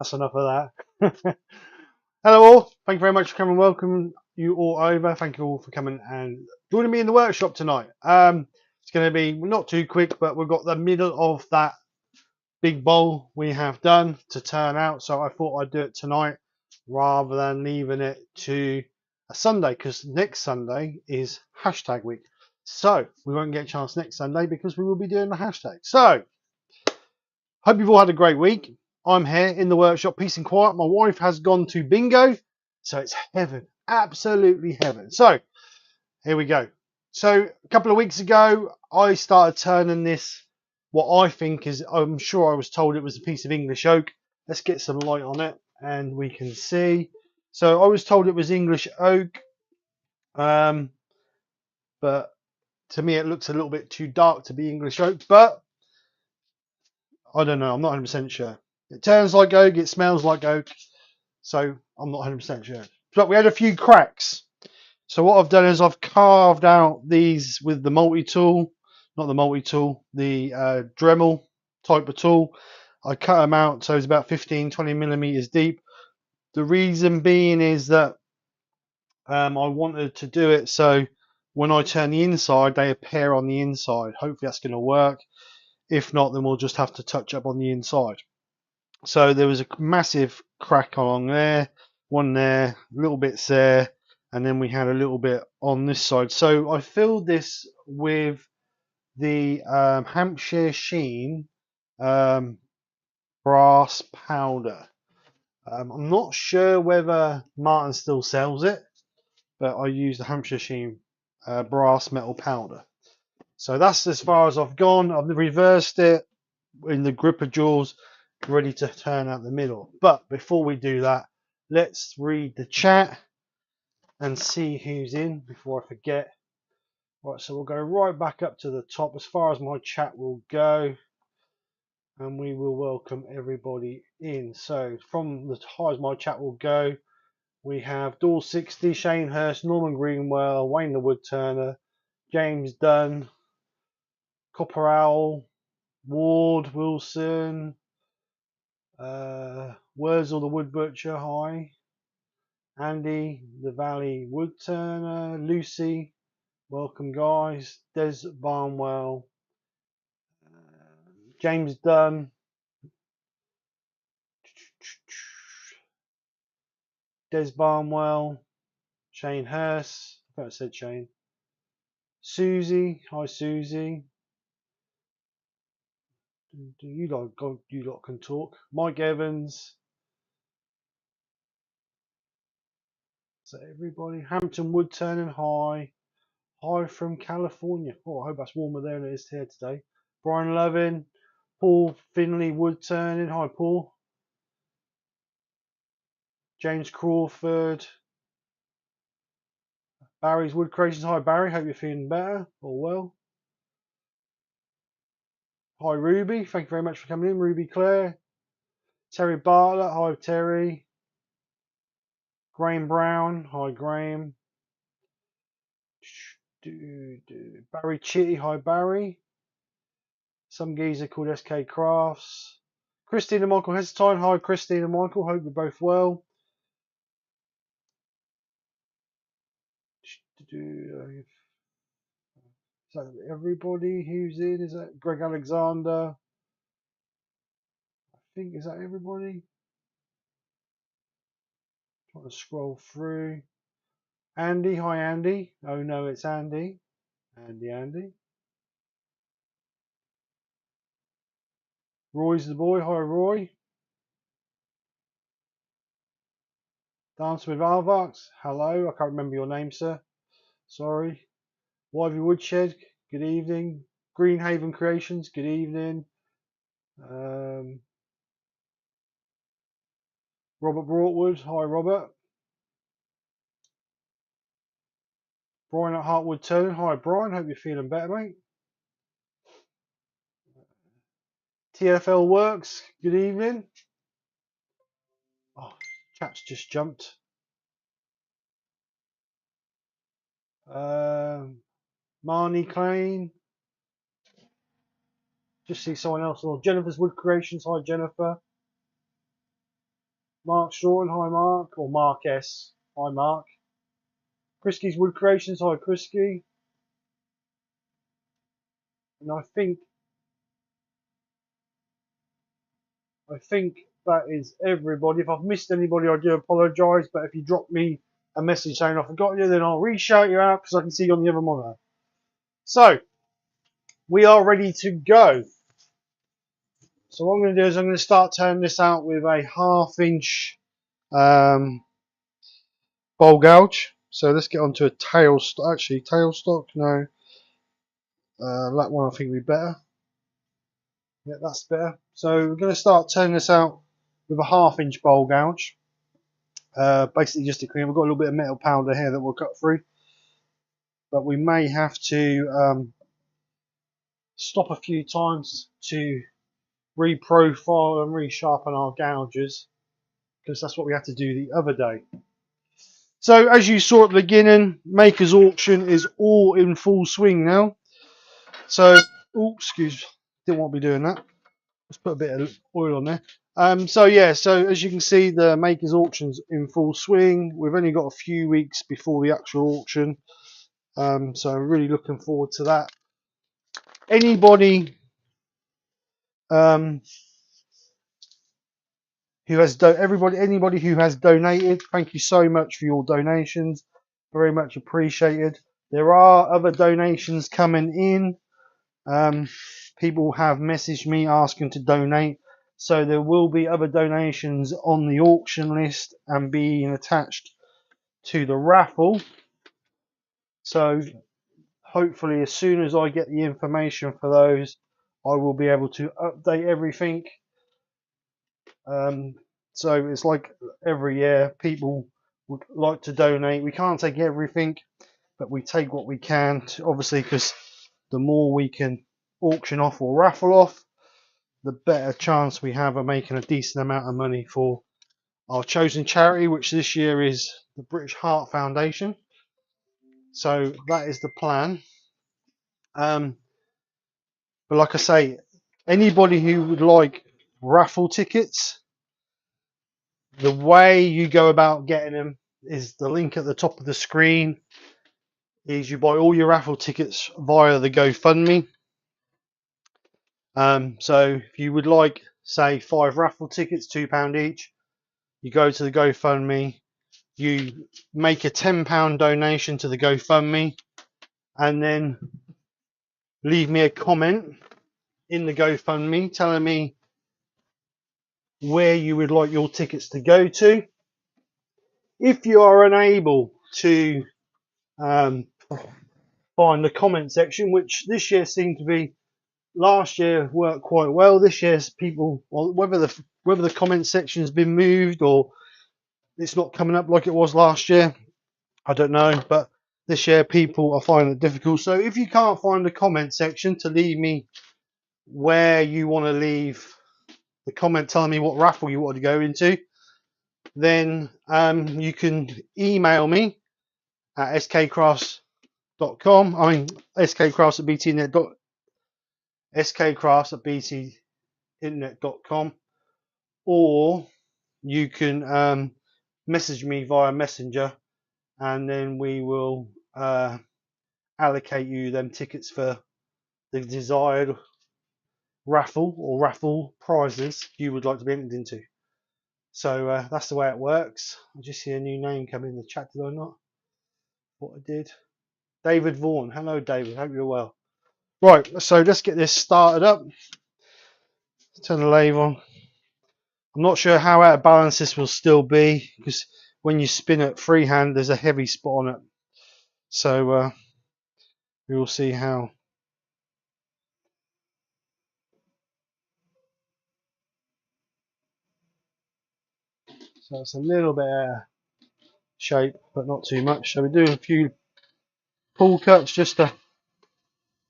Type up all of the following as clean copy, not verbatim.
that's enough of that. Hello all, thank you very much for coming. Welcome you all over. Thank you all for coming and joining me in the workshop tonight. It's going to be not too quick, but we've got the middle of that big bowl we have done to turn out, so I thought I'd do it tonight rather than leaving it to a Sunday, because next Sunday is hashtag week, so we won't get a chance next Sunday because we will be doing the hashtag. So hope you've all had a great week. I'm here in the workshop, peace and quiet. My wife has gone to bingo, so it's heaven, absolutely heaven. So here we go. So a couple of weeks ago I started turning this, what I think is, I'm sure I was told it was a piece of English oak. Let's get some light on it and we can see. So I was told it was English oak, but to me it looks a little bit too dark to be English oak, but I don't know, I'm not 100% sure. It turns like oak, it smells like oak, so I'm not 100% sure. But we had a few cracks. So what I've done is I've carved out these with the multi-tool, not the multi-tool, the Dremel type of tool. I cut them out so it's about 15-20 millimeters deep. The reason being is that I wanted to do it so when I turn the inside, they appear on the inside. Hopefully that's going to work. If not, then we'll just have to touch up on the inside. So there was a massive crack along there, one there, little bits there, and then we had a little bit on this side. So I filled this with the Hampshire Sheen brass powder. I'm not sure whether Martin still sells it, but I used the Hampshire Sheen brass metal powder. So that's as far as I've gone. I've reversed it in the gripper jaws, ready to turn out the middle. But before we do that, let's read the chat and see who's in before I forget. Right, so we'll go right back up to the top as far as my chat will go, and we will welcome everybody in. So from as high as my chat will go, we have Door 60, Shane Hurst, Norman Greenwell, Wayne the Woodturner, James Dunn, Copper Owl, Ward Wilson, Wurzel the Wood Butcher, hi. Andy the Valley Woodturner, Lucy, welcome guys. Des Barnwell, James Dunn, Des Barnwell, Shane Hurst, I thought I said Shane. Susie, hi Susie. You lot can talk. Mike Evans. So everybody, Hampton Woodturning, hi. Hi from California. Oh, I hope that's warmer there than it is here today. Brian Lovin, Paul Finley Woodturning, hi Paul. James Crawford, Barry's Wood Creations, hi Barry, hope you're feeling better or well. Hi Ruby, thank you very much for coming in, Ruby Claire. Terry Bartlett, hi Terry. Graham Brown, hi Graham. Barry Chitty, hi Barry. Some geezer called skkrafts. Christine and Michael Hesitine, hi Christine and Michael, hope you're both well. Is that everybody who's in? Is that Greg Alexander? I think, is that everybody? Trying to scroll through. Andy, hi Andy. Oh no, it's Andy. Andy. Roy's the boy, hi Roy. Dance with Alvax, hello. I can't remember your name, sir. Sorry. Wivey Woodshed, good evening. Greenhaven Creations, good evening. Robert Broadwood, hi Robert. Brian at Hartwood Turn, hi Brian, hope you're feeling better, mate. TFL Works, good evening. Oh, chat's just jumped. Marnie Klein. Just see someone else. Oh, Jennifer's Wood Creations, hi Jennifer. Mark Strawton, hi Mark, or Mark S, hi Mark. Krisky's Wood Creations, hi Krisky. And I think that is everybody. If I've missed anybody, I do apologise. But if you drop me a message saying I forgot you, then I'll re-shout you out because I can see you on the other monitor. So we are ready to go. So what I'm going to do is I'm going to start turning this out with a 1/2 inch bowl gouge. So let's get onto a tailstock. Actually, tailstock. No, that one I think would be better. Yeah, that's better. So we're going to start turning this out with a 1/2 inch bowl gouge. Basically just to clean. We've got a little bit of metal powder here that we'll cut through, but we may have to stop a few times to reprofile and resharpen our gouges, because that's what we had to do the other day. So as you saw at the beginning, Maker's Auction is all in full swing now. So, oh, excuse, didn't want to be doing that. Let's put a bit of oil on there. So yeah, so as you can see, the Maker's Auction's in full swing. We've only got a few weeks before the actual auction. So I'm really looking forward to that. Anybody anybody who has donated, thank you so much for your donations. Very much appreciated. There are other donations coming in. People have messaged me asking to donate, so there will be other donations on the auction list and being attached to the raffle. So hopefully as soon as I get the information for those, I will be able to update everything. So it's like every year, people would like to donate. We can't take everything, but we take what we can, obviously, because the more we can auction off or raffle off, the better chance we have of making a decent amount of money for our chosen charity, which this year is the British Heart Foundation. So that is the plan. But like I say, anybody who would like raffle tickets, the way you go about getting them is the link at the top of the screen. Is you buy all your raffle tickets via the GoFundMe. So if you would like, say, 5 raffle tickets, £2 each, you go to the GoFundMe, you make a £10 donation to the GoFundMe, and then leave me a comment in the GoFundMe telling me where you would like your tickets to go to. If you are unable to find the comment section, which this year seemed to be, last year worked quite well. This year's people, well, whether the comment section's been moved or it's not coming up like it was last year, I don't know. But this year people are finding it difficult. So if you can't find the comment section to leave me where you want to leave the comment telling me what raffle you want to go into, then you can email me at skkrafts.com. I mean skkrafts at btinternet. skkrafts at btinternet.com, or you can message me via Messenger, and then we will allocate you them tickets for the desired raffle or raffle prizes you would like to be entered into. So that's the way it works. I just see a new name come in the chat, did I not? What I did. David Vaughan. Hello David, hope you're well. Right, so let's get this started up. Turn the lathe on. I'm not sure how out of balance this will still be, because when you spin it freehand there's a heavy spot on it. So we will see how. So it's a little bit out of shape, but not too much. So we're doing a few pull cuts just to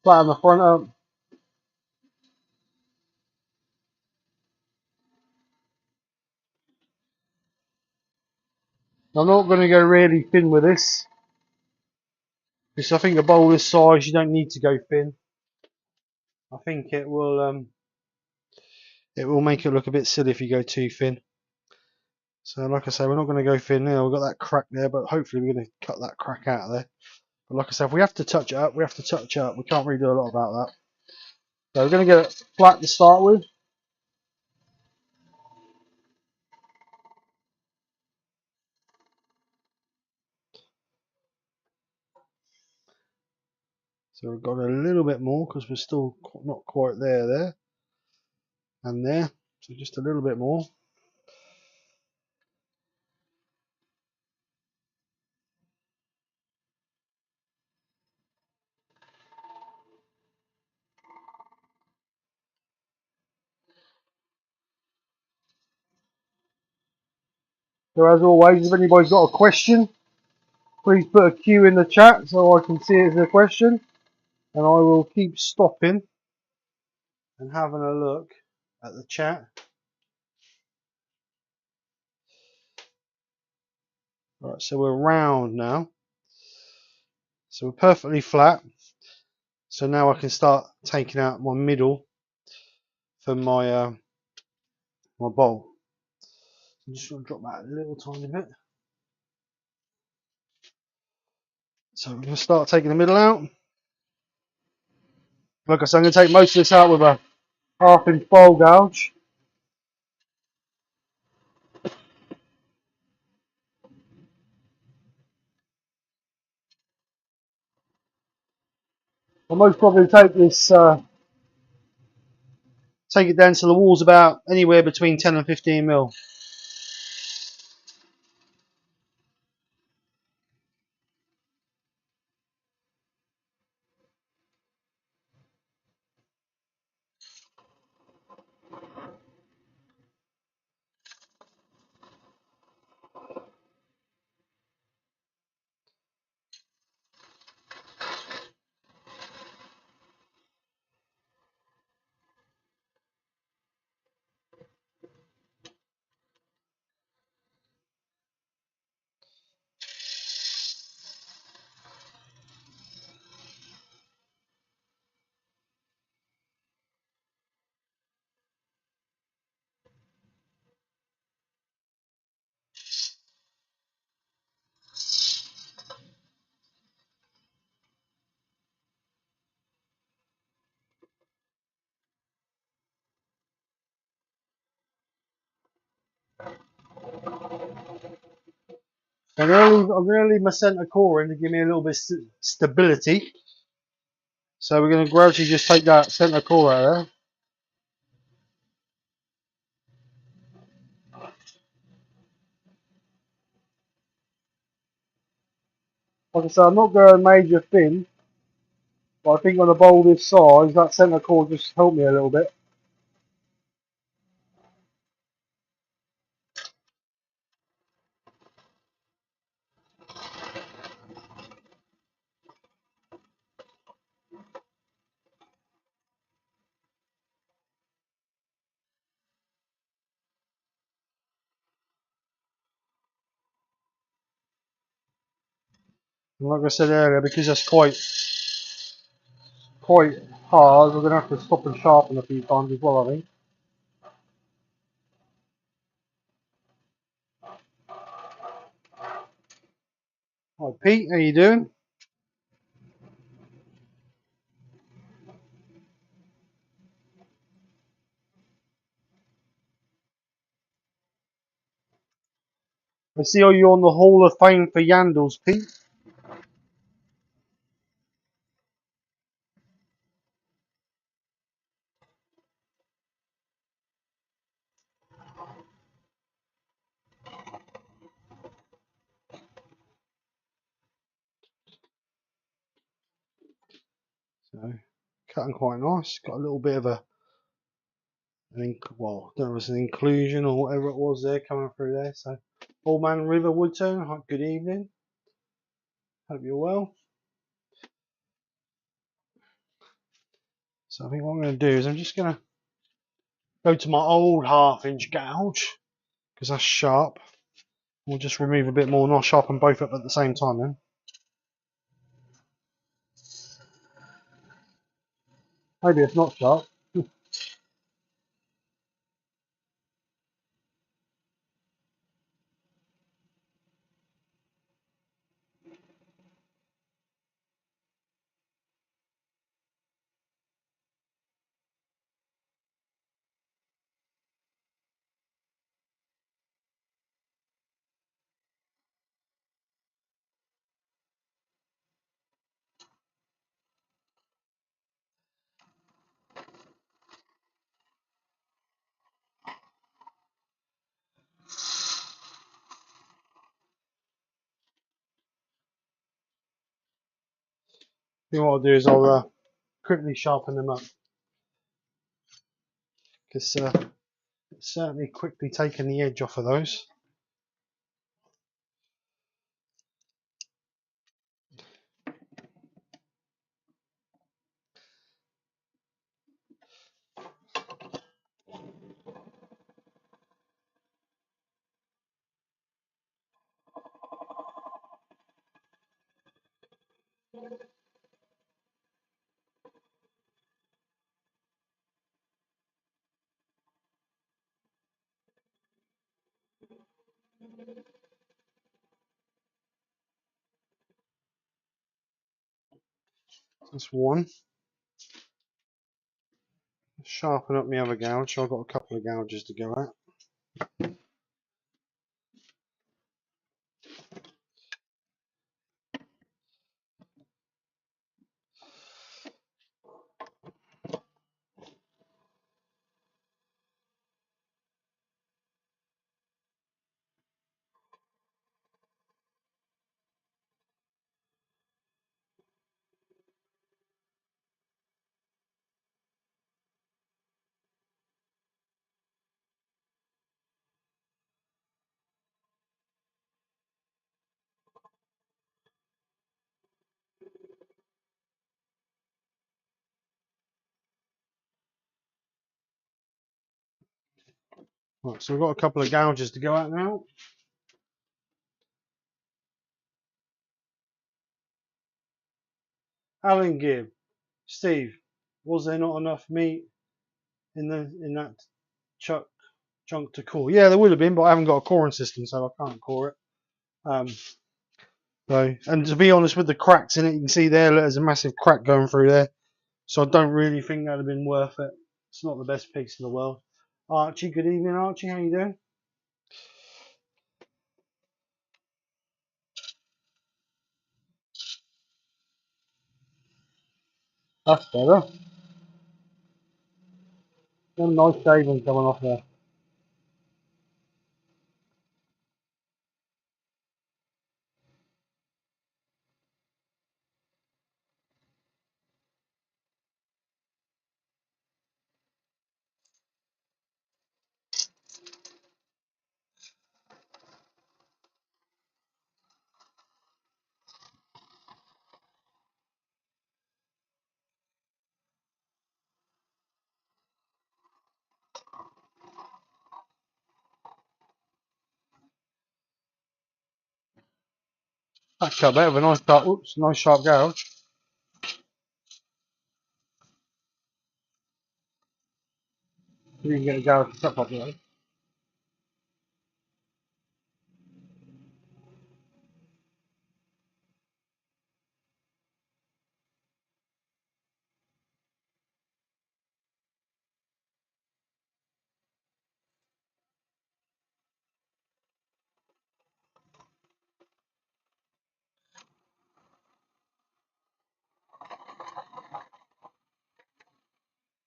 flatten the front up. I'm not going to go really thin with this, because I think a bowl this size you don't need to go thin. I think it will make it look a bit silly if you go too thin. So like I say, we're not going to go thin there. We've got that crack there, but hopefully we're going to cut that crack out of there. But like I said, if we have to touch it up, we have to touch it up. We can't really do a lot about that. So we're going to get it flat to start with. So we've got a little bit more because we're still not quite there, and there. So just a little bit more. So as always, if anybody's got a question, please put a Q in the chat so I can see it as a question, and I will keep stopping and having a look at the chat. Right, so we're round now. So we're perfectly flat. So now I can start taking out my middle for my my bowl. I'm just going to drop that a little tiny bit. So we're going to start taking the middle out. Like I said, I'm going to take most of this out with a 1/2 inch bowl gouge. I'll most probably take this, take it down to the walls about anywhere between 10 and 15 mil. I'm going to leave my centre core in to give me a little bit of stability. So we're going to gradually just take that centre core out of there. Like I said, I'm not going major thin, but I think on a bowl this size, that centre core just helped me a little bit. And like I said earlier, because that's quite hard, we're going to have to stop and sharpen a few times as well, I think. Hi Pete, how you doing? I see you're on the Hall of Fame for Yandles, Pete. So, cutting quite nice. Got a little bit of well, I don't know if it's an inclusion or whatever it was there coming through there. So, Old Man River Woodturning, hi, good evening. Hope you're well. So I think what I'm going to do is I'm just going to go to my old 1/2 inch gouge because that's sharp. We'll just remove a bit more and I'll sharpen both up at the same time then. Maybe it's not sharp. Then what I'll do is I'll quickly sharpen them up, because it's certainly quickly taken the edge off of those. That's one. Sharpen up my other gouge. So I've got a couple of gouges to go at. Right, so we've got a couple of gouges to go at now. Alan Gibb, Steve, was there not enough meat in that chuck chunk to core? Yeah, there would have been, but I haven't got a coring system, so I can't core it. So, and to be honest, with the cracks in it, you can see there's a massive crack going through there. So I don't really think that'd have been worth it. It's not the best piece in the world. Archie, good evening, Archie. How you doing? That's better. Some nice shavings coming off there. That cut better with a nice sharp gouge. You can get a gouge to cut properly.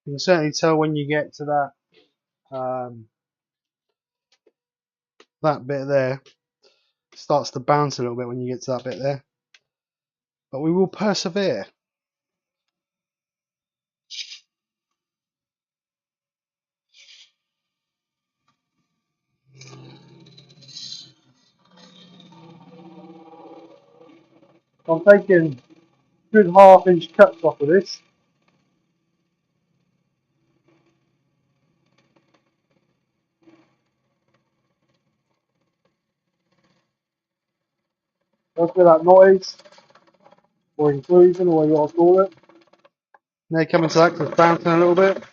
You can certainly tell when you get to that bit there. It starts to bounce a little bit when you get to that bit there. But we will persevere. I'm taking good half-inch cuts off of this. That's where that noise, or inclusion, or what you want to call it. Now coming to that because it's bouncing a little bit.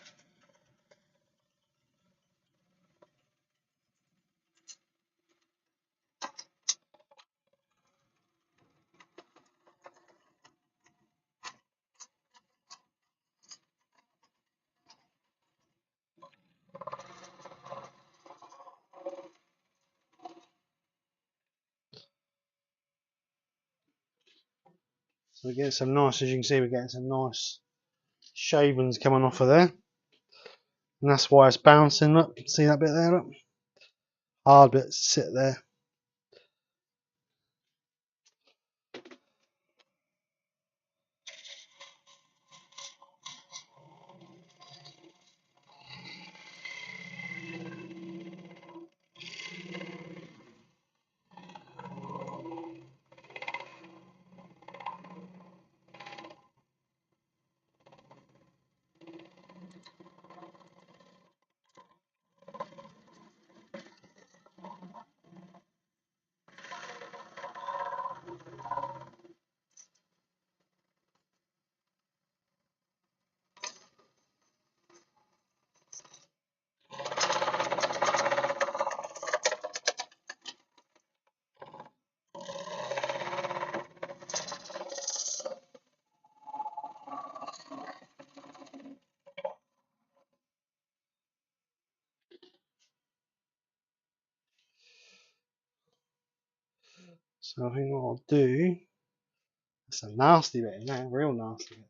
So we're getting some nice, as you can see, we're getting some nice shavings coming off of there. And that's why it's bouncing. Look, see that bit there? Look. Hard bit to sit there. So I think what I'll do, that's a nasty bit in there, real nasty bit.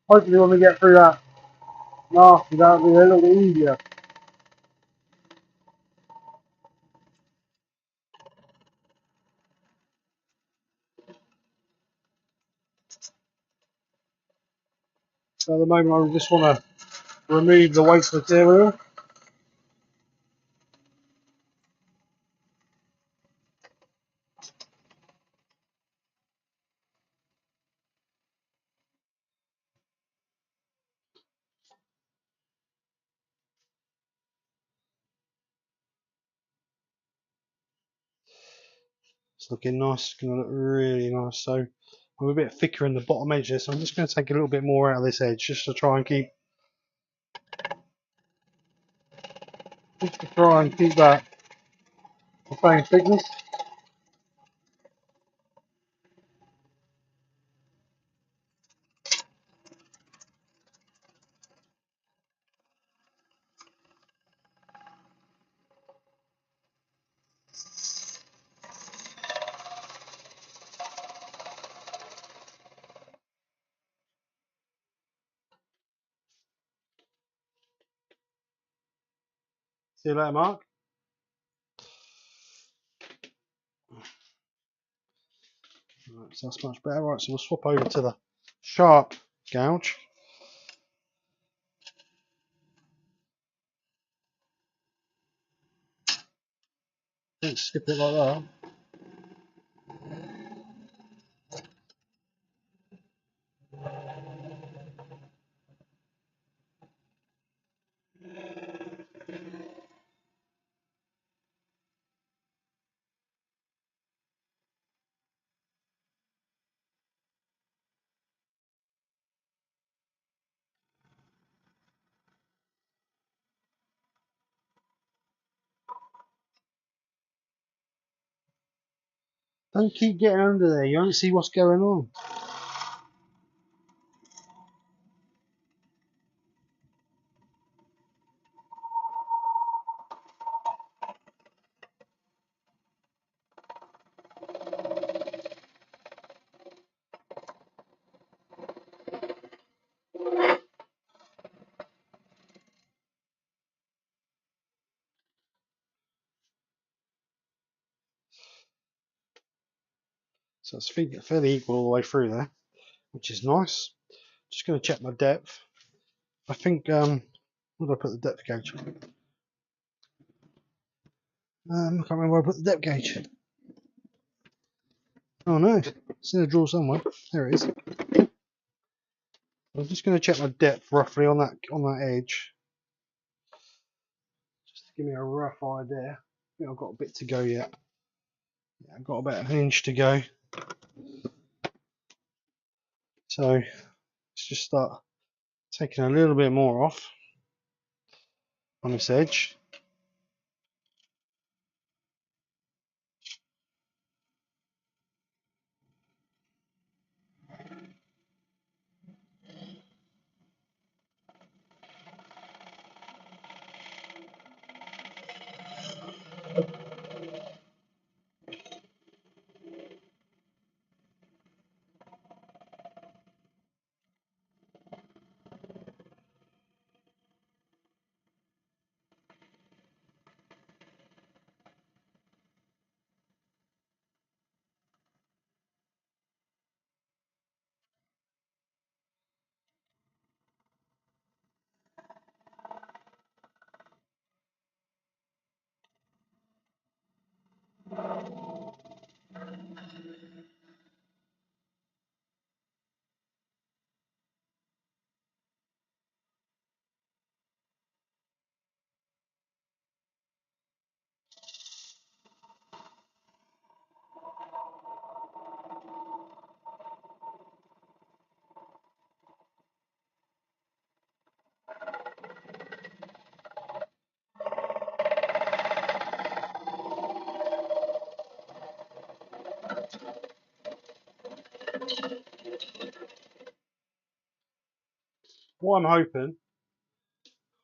Hopefully when we get through that nasty, that'll be a little bit easier. So at the moment I just want to remove the waste material. It's looking nice, it's going to look really nice. So I'm a bit thicker in the bottom edges, so I'm just going to take a little bit more out of this edge just to try and keep that the same thickness. See you later, Mark. Right, so that's much better. Right, so we'll swap over to the sharp gouge. Don't skip it like that. Don't keep getting under there, you don't see what's going on. So it's fairly equal all the way through there, which is nice. Just going to check my depth. I think, where did I put the depth gauge? I can't remember where I put the depth gauge. Oh no, it's in a drawer somewhere. There it is. I'm just going to check my depth roughly on that edge, just to give me a rough idea. I think I've got a bit to go yet. Yeah, I've got about an inch to go. So let's just start taking a little bit more off on this edge. what I'm hoping,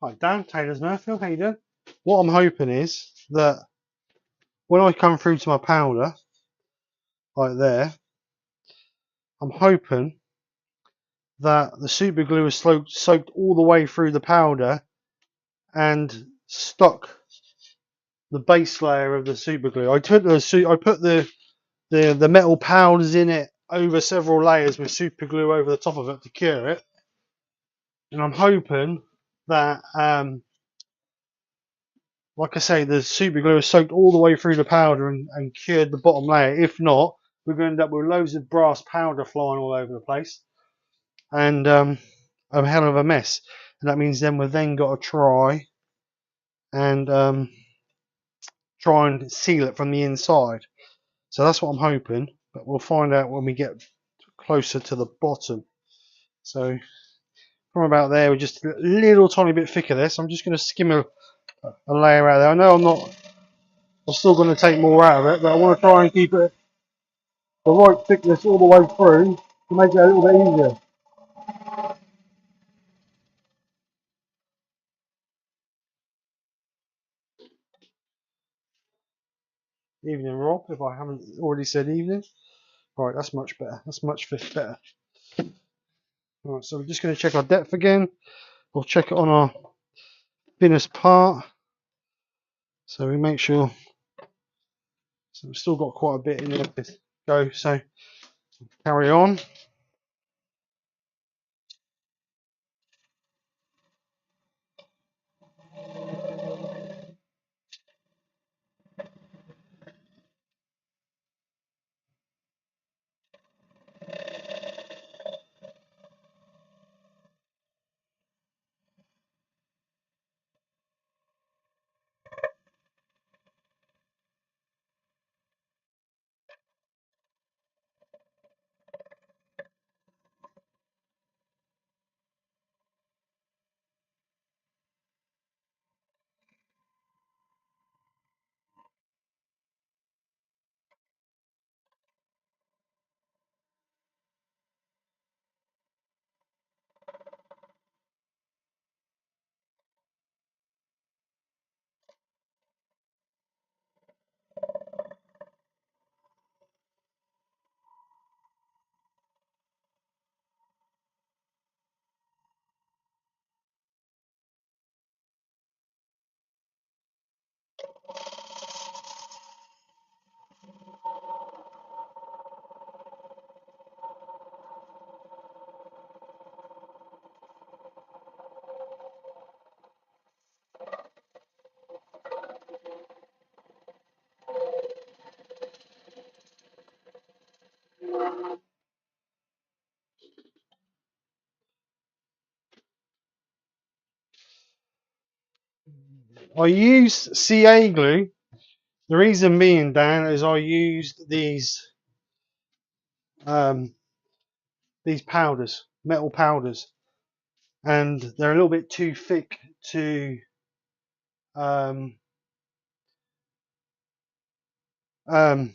hi Dan, Taylor's Murphy, how you doing? What I'm hoping is that when I come through to my powder, like there, I'm hoping that the super glue is soaked all the way through the powder and stuck the base layer of the super glue. I put the metal powders in it over several layers with super glue over the top of it to cure it, and I'm hoping that like I say, the super glue is soaked all the way through the powder and cured the bottom layer. If not, we're going to end up with loads of brass powder flying all over the place and a hell of a mess. And that means then we've then got to and try and seal it from the inside. So that's what I'm hoping, but we'll find out when we get closer to the bottom. So from about there, we're just a little tiny bit thicker this. I'm just going to skim a layer out there. I know I'm still going to take more out of it, but I want to try and keep it the right thickness all the way through to make it a little bit easier. Evening, Rob, if I haven't already said evening. Right, that's much better. That's much better. Alright, so we're just going to check our depth again. We'll check it on our thinnest part. So we make sure. So we've still got quite a bit in there to go. So carry on. I use CA glue. The reason being, Dan, is I used um, these powders, metal powders, and they're a little bit too thick to um, um,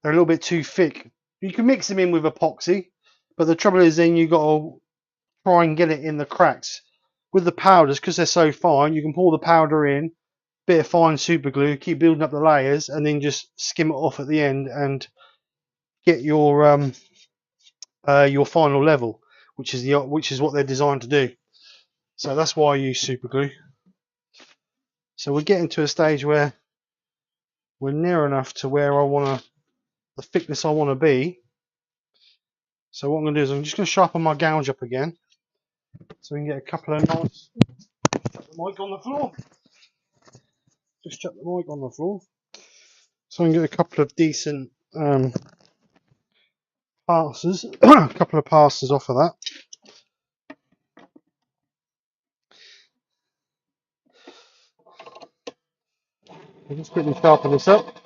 they're a little bit too thick. You can mix them in with epoxy, but the trouble is then you got to try and get it in the cracks. With the powders, because they're so fine, you can pour the powder in, bit of fine super glue, keep building up the layers, and then just skim it off at the end and get your final level, which is what they're designed to do. So that's why I use super glue. So we're getting to a stage where we're near enough to where the thickness I want to be. So what I'm going to do is I'm just going to sharpen my gouge up again, so we can get a couple of nice. Chuck the mic on the floor. Just chuck the mic on the floor, so I can get a couple of decent passes, a couple of passes off of that. I'll just quickly sharpen this up.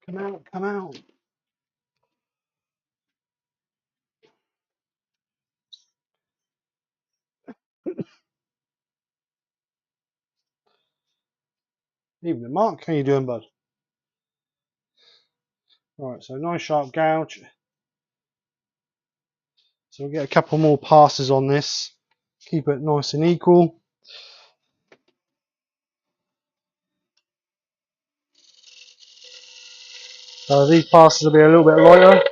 Come out, come out. Evening, Mark. How you doing, bud? Right, so nice sharp gouge. So we'll get a couple more passes on this. Keep it nice and equal. These passes will be a little bit lighter.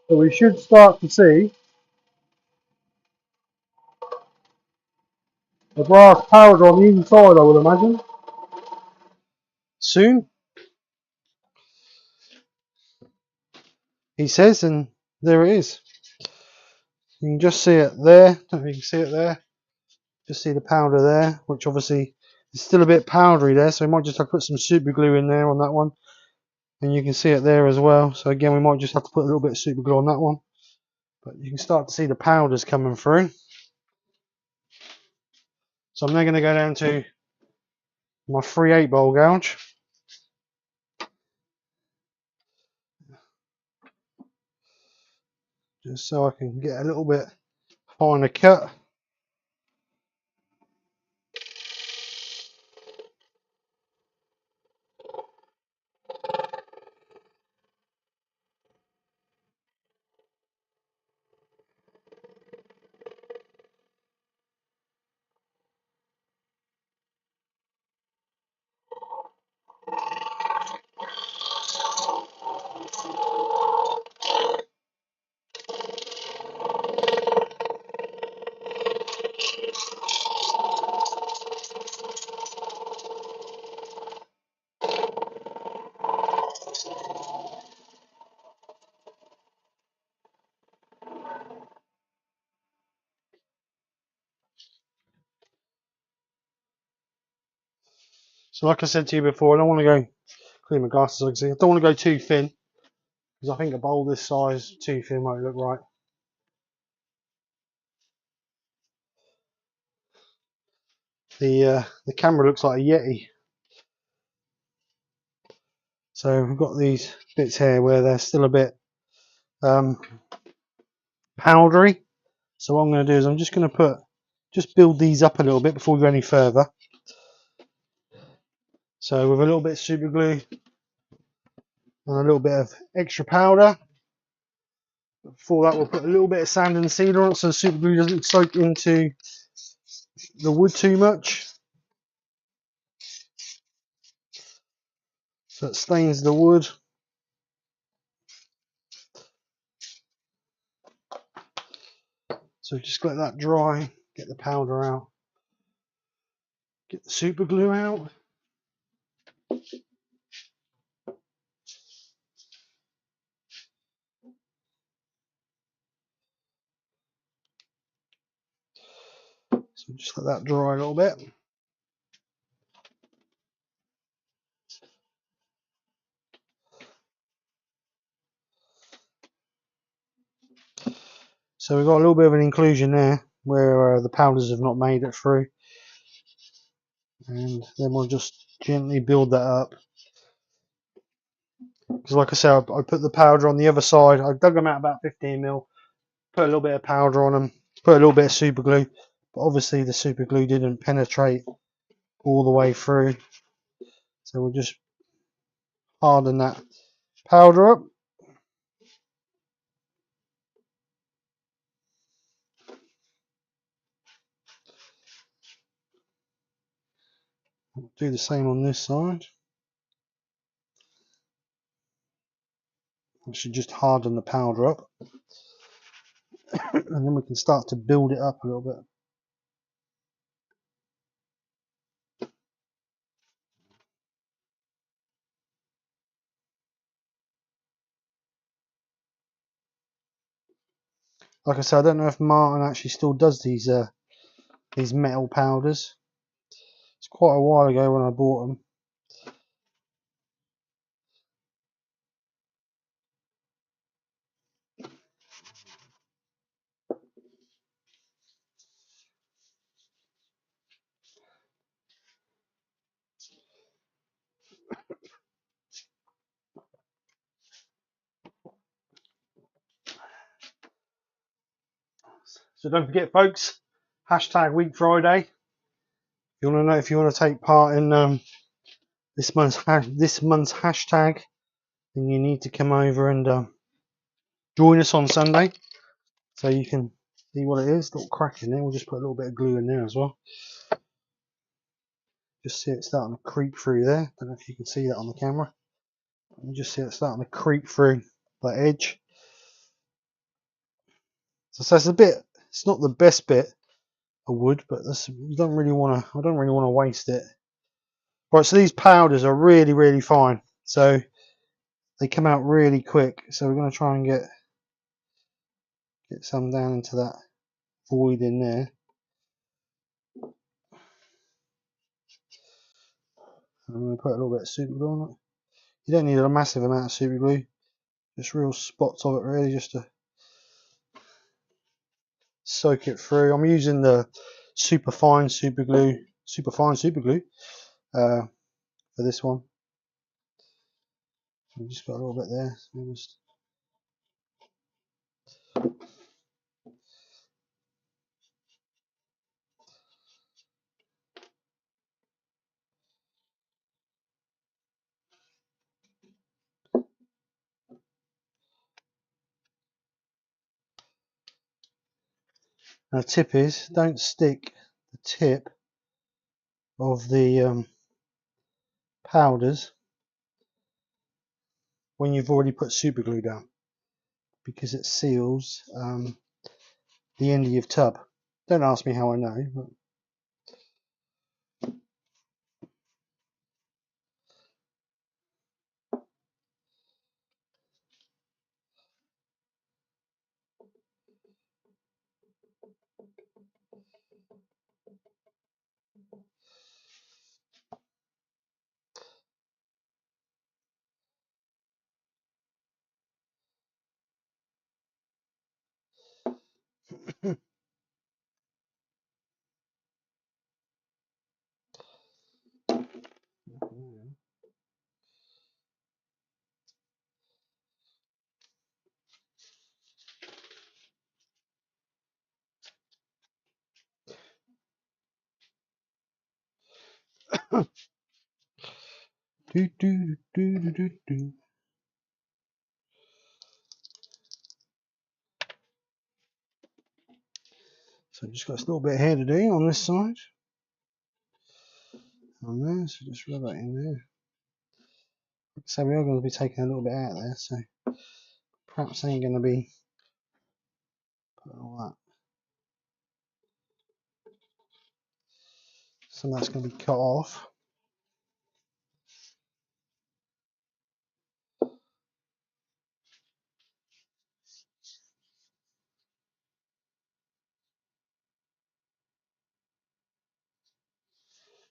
So we should start to see the brass powder on the inside, I would imagine. Soon, he says, and there it is. You can just see it there. I don't know if you can see it there. Just see the powder there, which obviously is still a bit powdery there, so we might just have to put some super glue in there on that one. And you can see it there as well. So again, we might just have to put a little bit of super glue on that one. But you can start to see the powders coming through. So I'm now going to go down to my 3/8 bowl gouge. Just so I can get a little bit finer cut. So like I said to you before, I don't want to go, clean my glasses, I don't want to go too thin, because I think a bowl this size too thin won't look right. The camera looks like a Yeti. So we've got these bits here where they're still a bit powdery. So what I'm going to do is I'm just going to just build these up a little bit before we go any further. So with a little bit of super glue and a little bit of extra powder. Before that, we'll put a little bit of sand and sealer on it so the super glue doesn't soak into the wood too much. So it stains the wood. So just let that dry, get the powder out, get the super glue out. So just let that dry a little bit. So we've got a little bit of an inclusion there where the powders have not made it through. And then we'll just gently build that up. Because like I said, I put the powder on the other side. I dug them out about 15mm, put a little bit of powder on them, put a little bit of super glue. But obviously the super glue didn't penetrate all the way through. So we'll just harden that powder up. Do the same on this side. I should just harden the powder up. and then we can start to build it up a little bit. Like I said, I don't know if Martin actually still does these metal powders. It's quite a while ago when I bought them. So don't forget, folks, hashtag Week Friday. If you want to know if you want to take part in this month's hashtag, then you need to come over and join us on Sunday, so you can see what it is. Little crack in there. We'll just put a little bit of glue in there as well. Just see it starting to creep through there. Don't know if you can see that on the camera. You just see it starting to creep through that edge. So it's a bit. It's not the best bit of wood, but you don't really want to. I don't really want to waste it. Right. So these powders are really, really fine. So they come out really quick. So we're going to try and get some down into that void in there. And I'm going to put a little bit of super glue on it. You don't need a massive amount of super glue. Just real spots of it, really, just to soak it through. I'm using the super fine super glue for this one. I've just got a little bit there. So just now, the tip is, don't stick the tip of the powders when you've already put super glue down, because it seals the end of your tub. Don't ask me how I know, but do do do do do do. So just got a little bit here to do on this side, on there. So just rub that in there. So we are going to be taking a little bit out there, so perhaps ain't going to be put all that. Some of that's going to be cut off.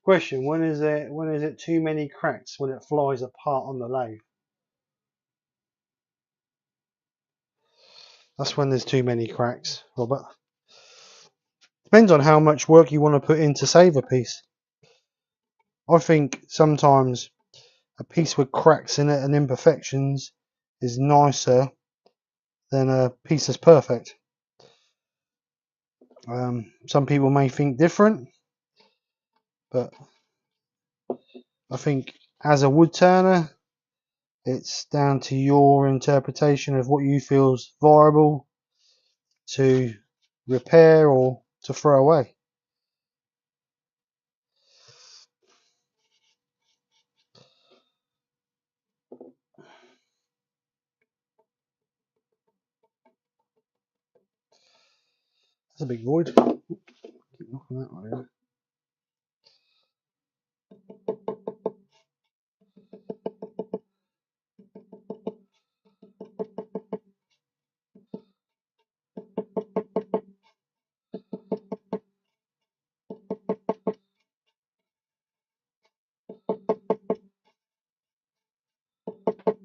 Question: when is it too many cracks when it flies apart on the lathe? That's when there's too many cracks, Robert. Depends on how much work you want to put in to save a piece. I think sometimes a piece with cracks in it and imperfections is nicer than a piece that's perfect. Some people may think different, but I think as a wood turner, it's down to your interpretation of what you feel is viable to repair or to throw away. That's a big void. Keep knocking that one over.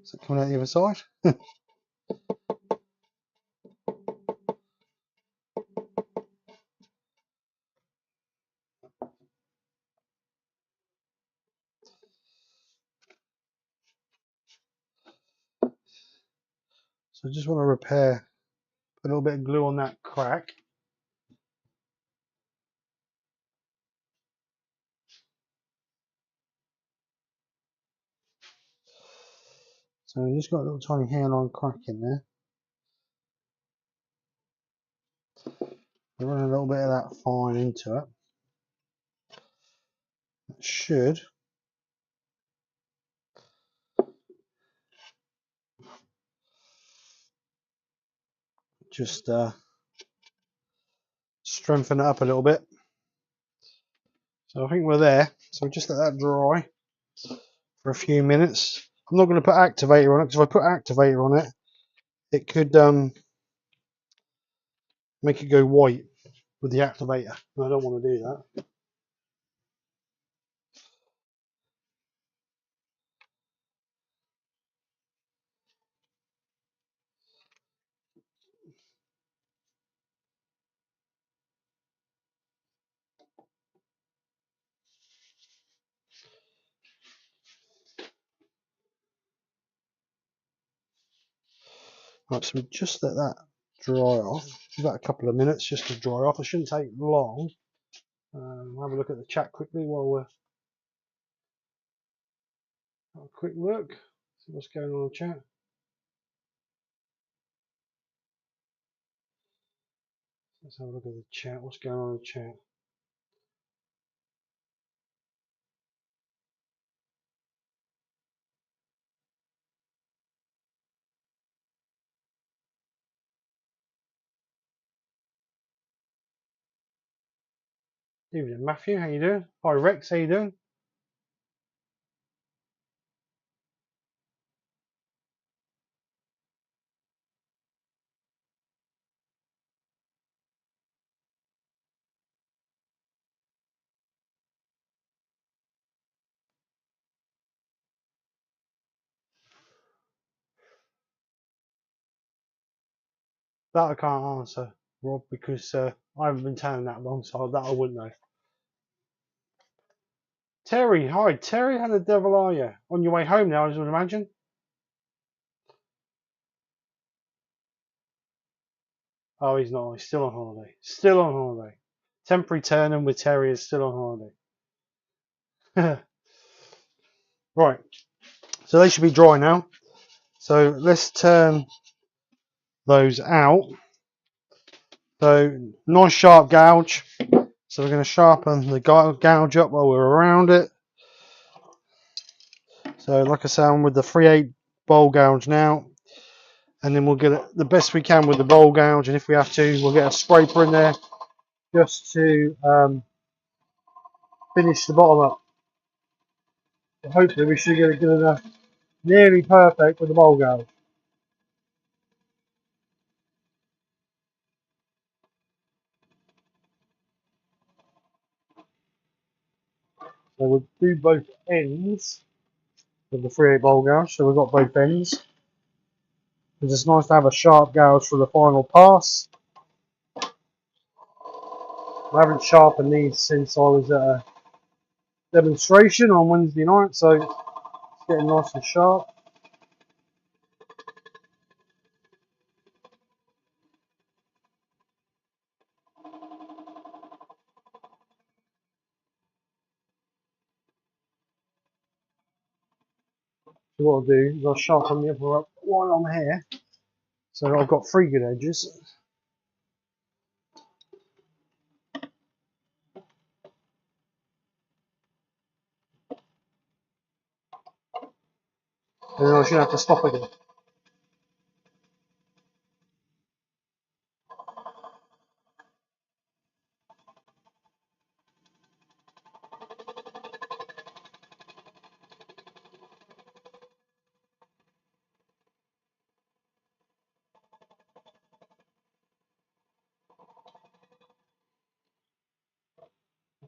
Is it coming out the other side? So I just want to repair a little bit of glue on that crack. So I just got a little tiny hairline crack in there. I'm running a little bit of that fine into it. That should just strengthen it up a little bit. So I think we're there. So just let that dry for a few minutes. I'm not going to put activator on it because if I put activator on it, it could make it go white with the activator. And I don't want to do that. Right, so we just let that dry off. About a couple of minutes just to dry off. It shouldn't take long. Have a look at the chat quickly while we're have a quick look. See what's going on in the chat. Let's have a look at the chat. What's going on in the chat? Evening, Matthew. How you doing? Hi, Rex. How you doing? That I can't answer, Rob, because I haven't been tanning that long, so that I wouldn't know. Terry, hi. Terry, how the devil are you? On your way home now, I would imagine. Oh, he's not. He's still on holiday. Still on holiday. Temporary turning with Terry is still on holiday. Right. So they should be dry now. So let's turn those out. So nice sharp gouge. So we're going to sharpen the gouge up while we're around it. So like I say, I'm with the 3/8 bowl gouge now. And then we'll get it the best we can with the bowl gouge. And if we have to, we'll get a scraper in there just to finish the bottom up. So hopefully we should get it good enough. Nearly perfect with the bowl gouge. So we'll do both ends of the 3/8 bowl gouge. So we've got both ends. Because it's nice to have a sharp gouge for the final pass. I haven't sharpened these since I was at a demonstration on Wednesday night, so it's getting nice and sharp. So what I'll do is I'll sharpen the other up while I'm here. So I've got 3 good edges. And then I should have to stop again.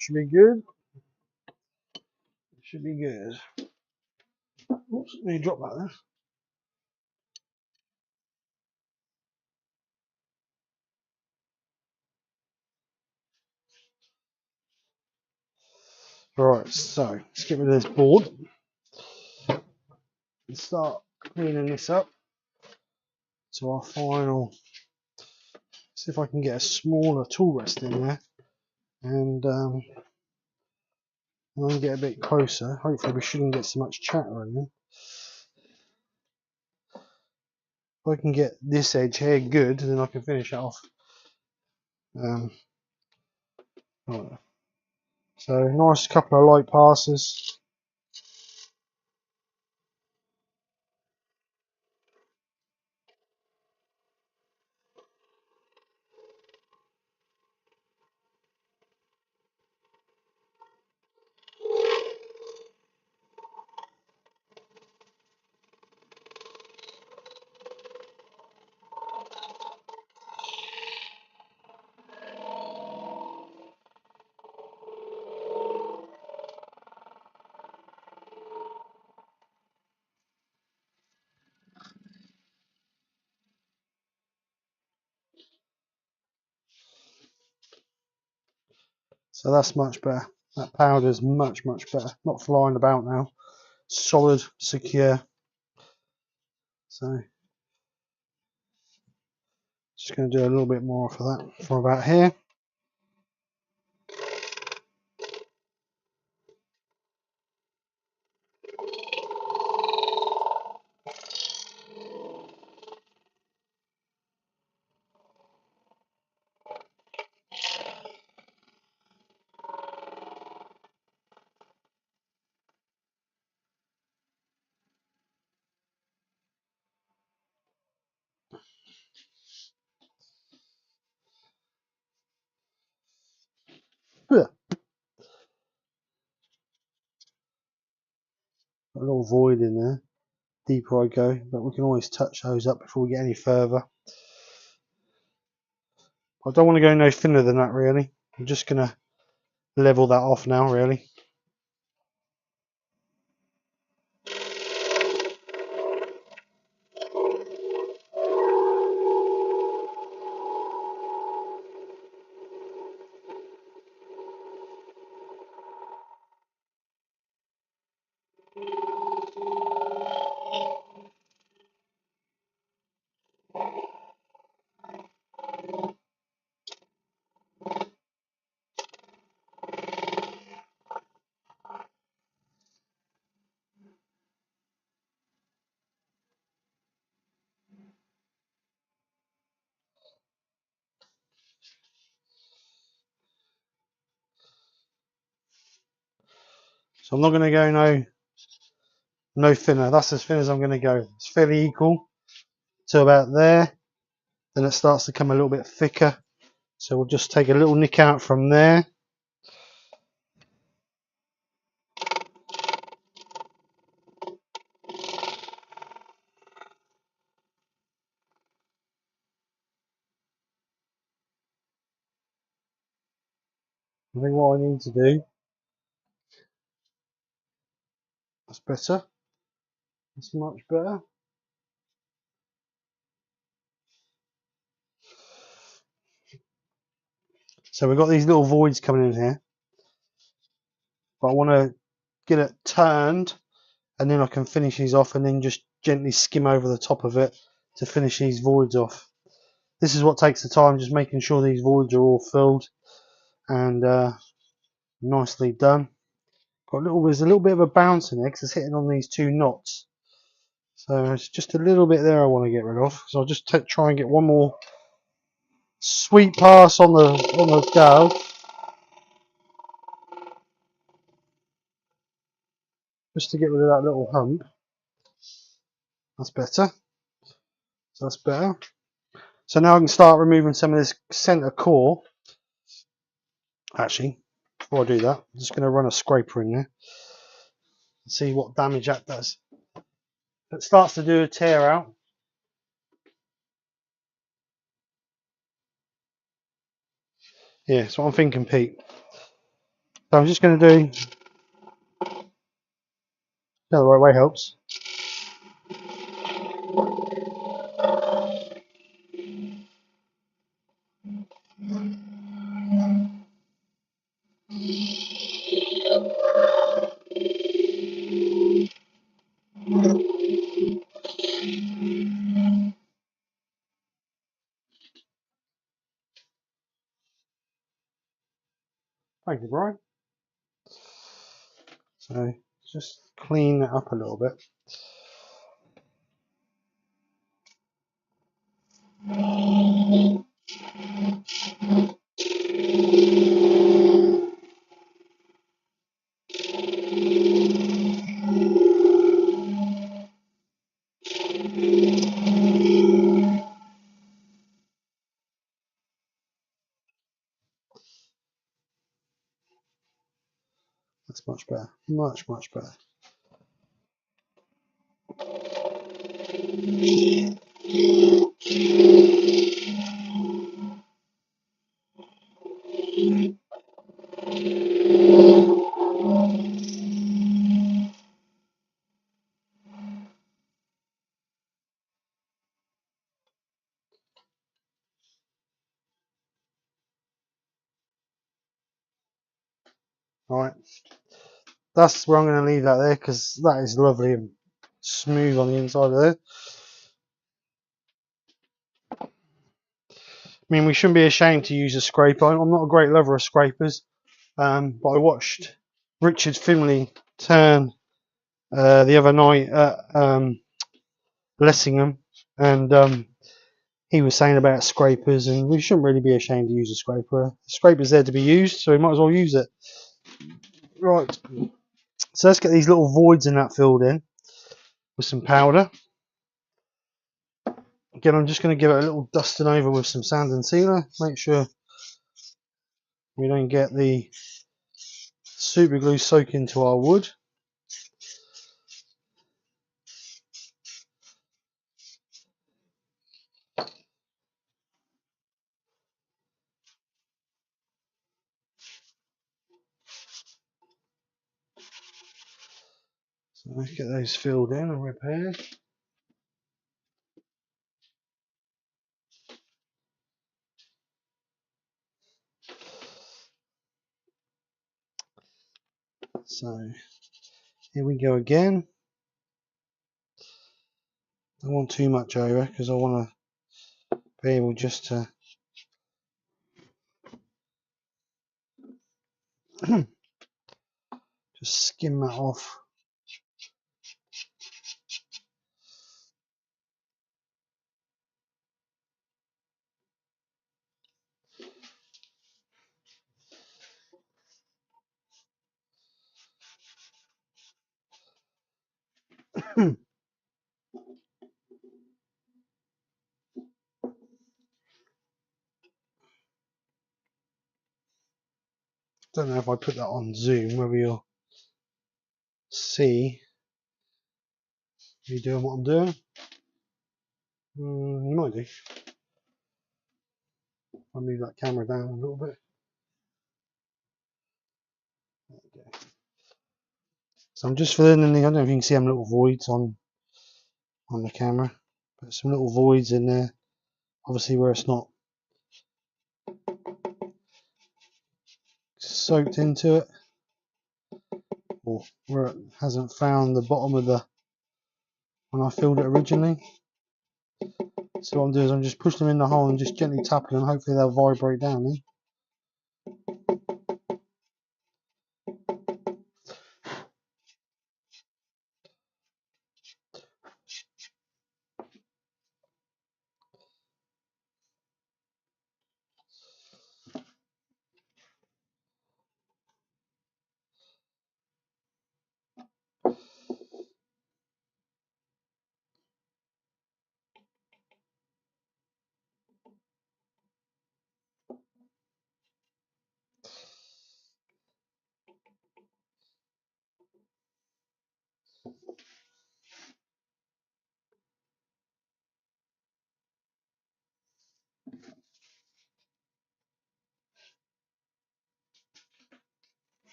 Should be good. Should be good. Oops, let me drop that there. Right, so let's get rid of this board and start cleaning this up to our final. See if I can get a smaller tool rest in there, and then get a bit closer. Hopefully we shouldn't get so much chatter in there. If I can get this edge here good, then I can finish it off. Right. So nice couple of light passes. So that's much better. That powder's much better. Not flying about now. Solid, secure. So just going to do a little bit more for that from about here. A little void in there. Deeper I go, but we can always touch those up before we get any further. I don't want to go no thinner than that really. I'm just going to level that off now really. So I'm not going to go no thinner. That's as thin as I'm going to go. It's fairly equal to about there. Then it starts to come a little bit thicker. So we'll just take a little nick out from there. I think what I need to do, that's better. That's much better. So we've got these little voids coming in here. But I want to get it turned, and then I can finish these off and then just gently skim over the top of it to finish these voids off. This is what takes the time, just making sure these voids are all filled and nicely done. There's a little bit of a bounce in there because it's hitting on these two knots. So it's just a little bit there I want to get rid of. So I'll just try and get one more sweet pass on the dowel, just to get rid of that little hump. That's better. So that's better. So now I can start removing some of this centre core. Actually, before I do that, I'm just going to run a scraper in there and see what damage that does. If it starts to do a tear out, yeah, that's what I'm thinking, Pete. So I'm just going to do the other right way helps. Thank you, Brian. So just clean that up a little bit. That's much better. Much, much better. Alright. That's where I'm going to leave that there because that is lovely and smooth on the inside of there. I mean, we shouldn't be ashamed to use a scraper. I'm not a great lover of scrapers, but I watched Richard Finlay turn the other night at Lessingham, and he was saying about scrapers, and we shouldn't really be ashamed to use a scraper. The scraper's there to be used, so we might as well use it. Right, so let's get these little voids in that filled in with some powder. Again, I'm just going to give it a little dusting over with some sand and sealer. Make sure we don't get the super glue soak into our wood. So let's get those filled in and repaired. So here we go again. I don't want too much over because I want to be able just to just skim that off. Don't know if I put that on zoom whether you'll see me doing what I'm doing. You might do. I'll move that camera down a little bit. There we go. So I'm just filling in the, I don't know if you can see them little voids on the camera. Put some little voids in there. Obviously where it's not soaked into it, or where it hasn't found the bottom of the, when I filled it originally. So what I'm doing is I'm just pushing them in the hole and just gently tapping them. Hopefully they'll vibrate down in.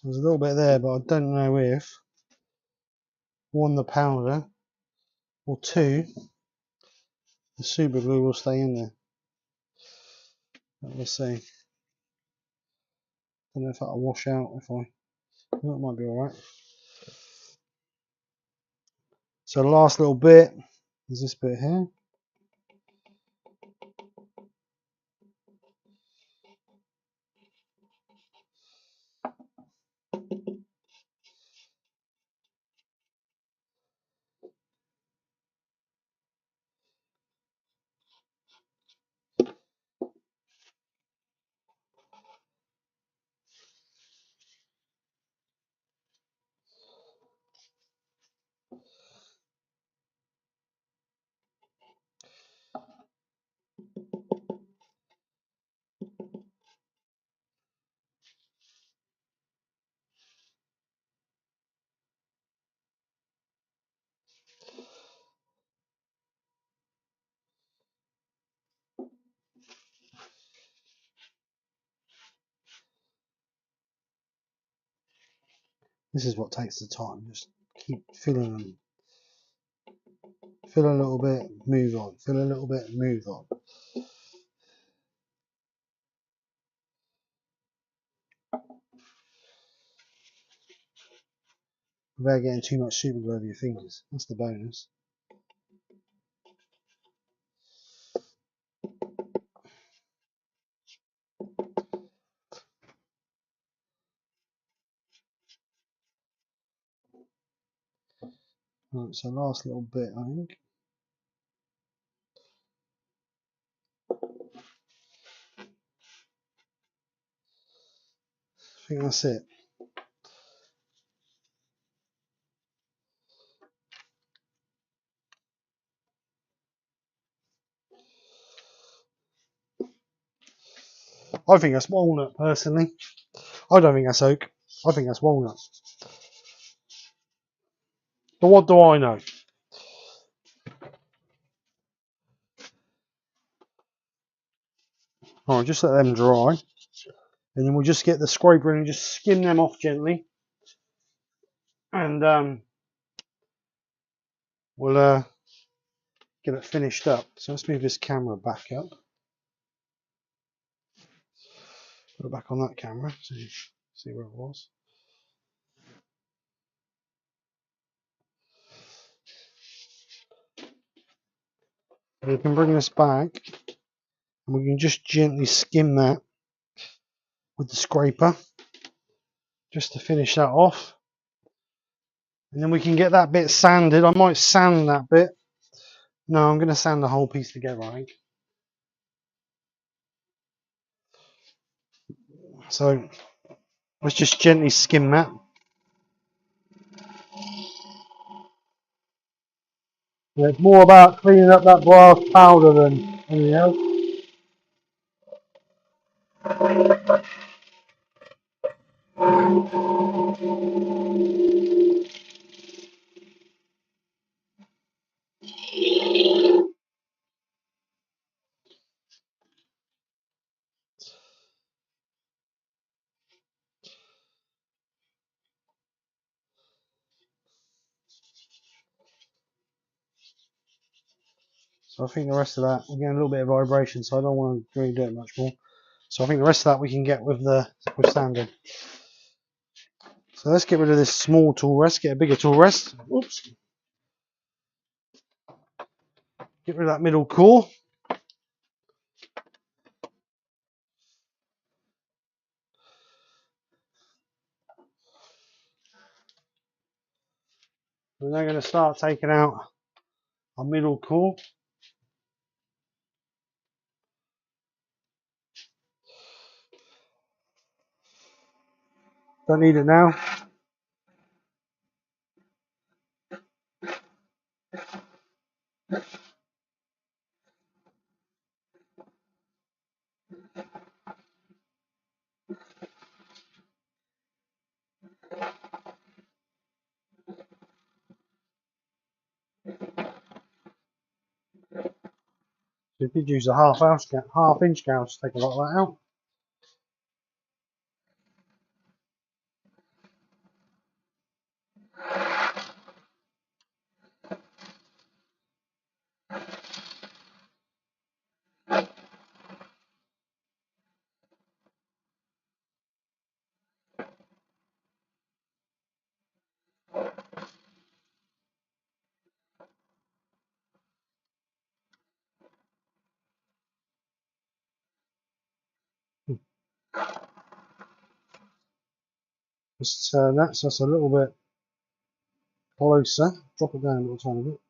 So there's a little bit there, but I don't know if one, the powder, or two, the super glue will stay in there. But we'll see. Don't know if that'll wash out if I. That might be alright. So the last little bit is this bit here. This is what takes the time. Just keep filling them. Fill a little bit, move on. Fill a little bit, move on. Without getting too much super glue over your fingers. That's the bonus. Right, so last little bit, I think. I think that's it. I think that's walnut, personally. I don't think that's oak. I think that's walnut. But what do I know? Alright, just let them dry. And then we'll just get the scraper in and just skim them off gently. And we'll get it finished up. So let's move this camera back up. Put it back on that camera. See where it was. We can bring this back and we can just gently skim that with the scraper just to finish that off. And then we can get that bit sanded. I might sand that bit. No, I'm going to sand the whole piece together, I think. So let's just gently skim that. Yeah, it's more about cleaning up that brass powder than anything else. So I think the rest of that, we're getting a little bit of vibration, so I don't want to really do it much more. So I think the rest of that we can get with sanding. So let's get rid of this small tool rest, get a bigger tool rest. Oops. Get rid of that middle core. We're now going to start taking out our middle core. Don't need it now. So if you use a half-inch gouge to take a lot of that out. Just turn that so that's a little bit closer. Drop it down a little tiny bit.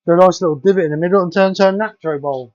Do a nice little divot in the middle and turn to a nitro bowl.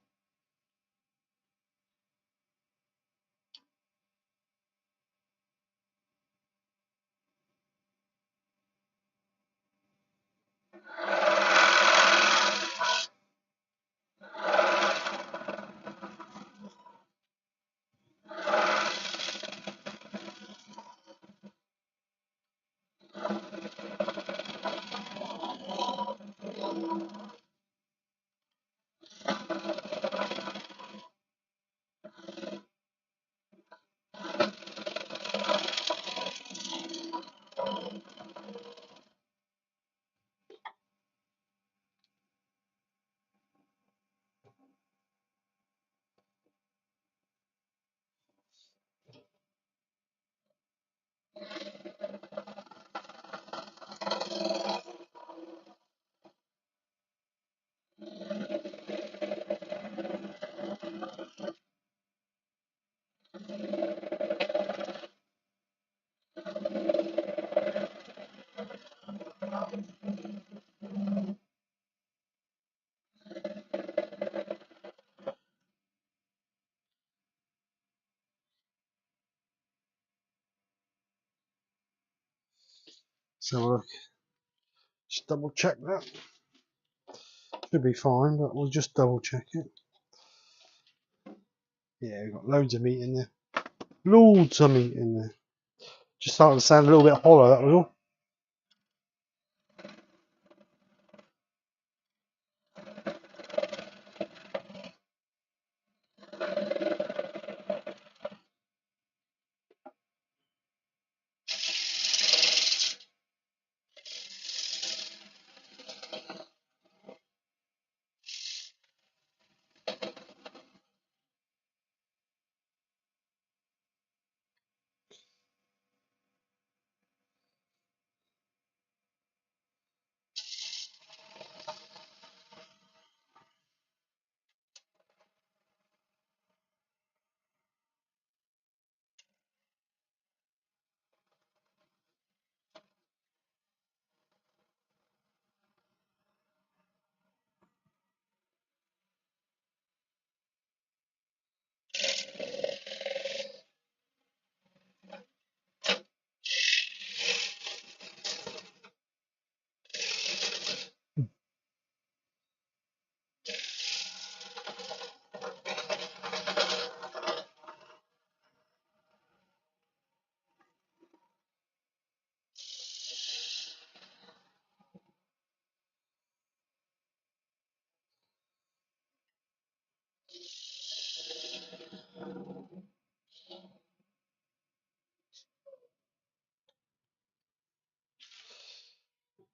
So just double check that. Should be fine, but we'll just double check it. Yeah, we've got loads of meat in there. Loads of meat in there. Just starting to sound a little bit hollow, that was all.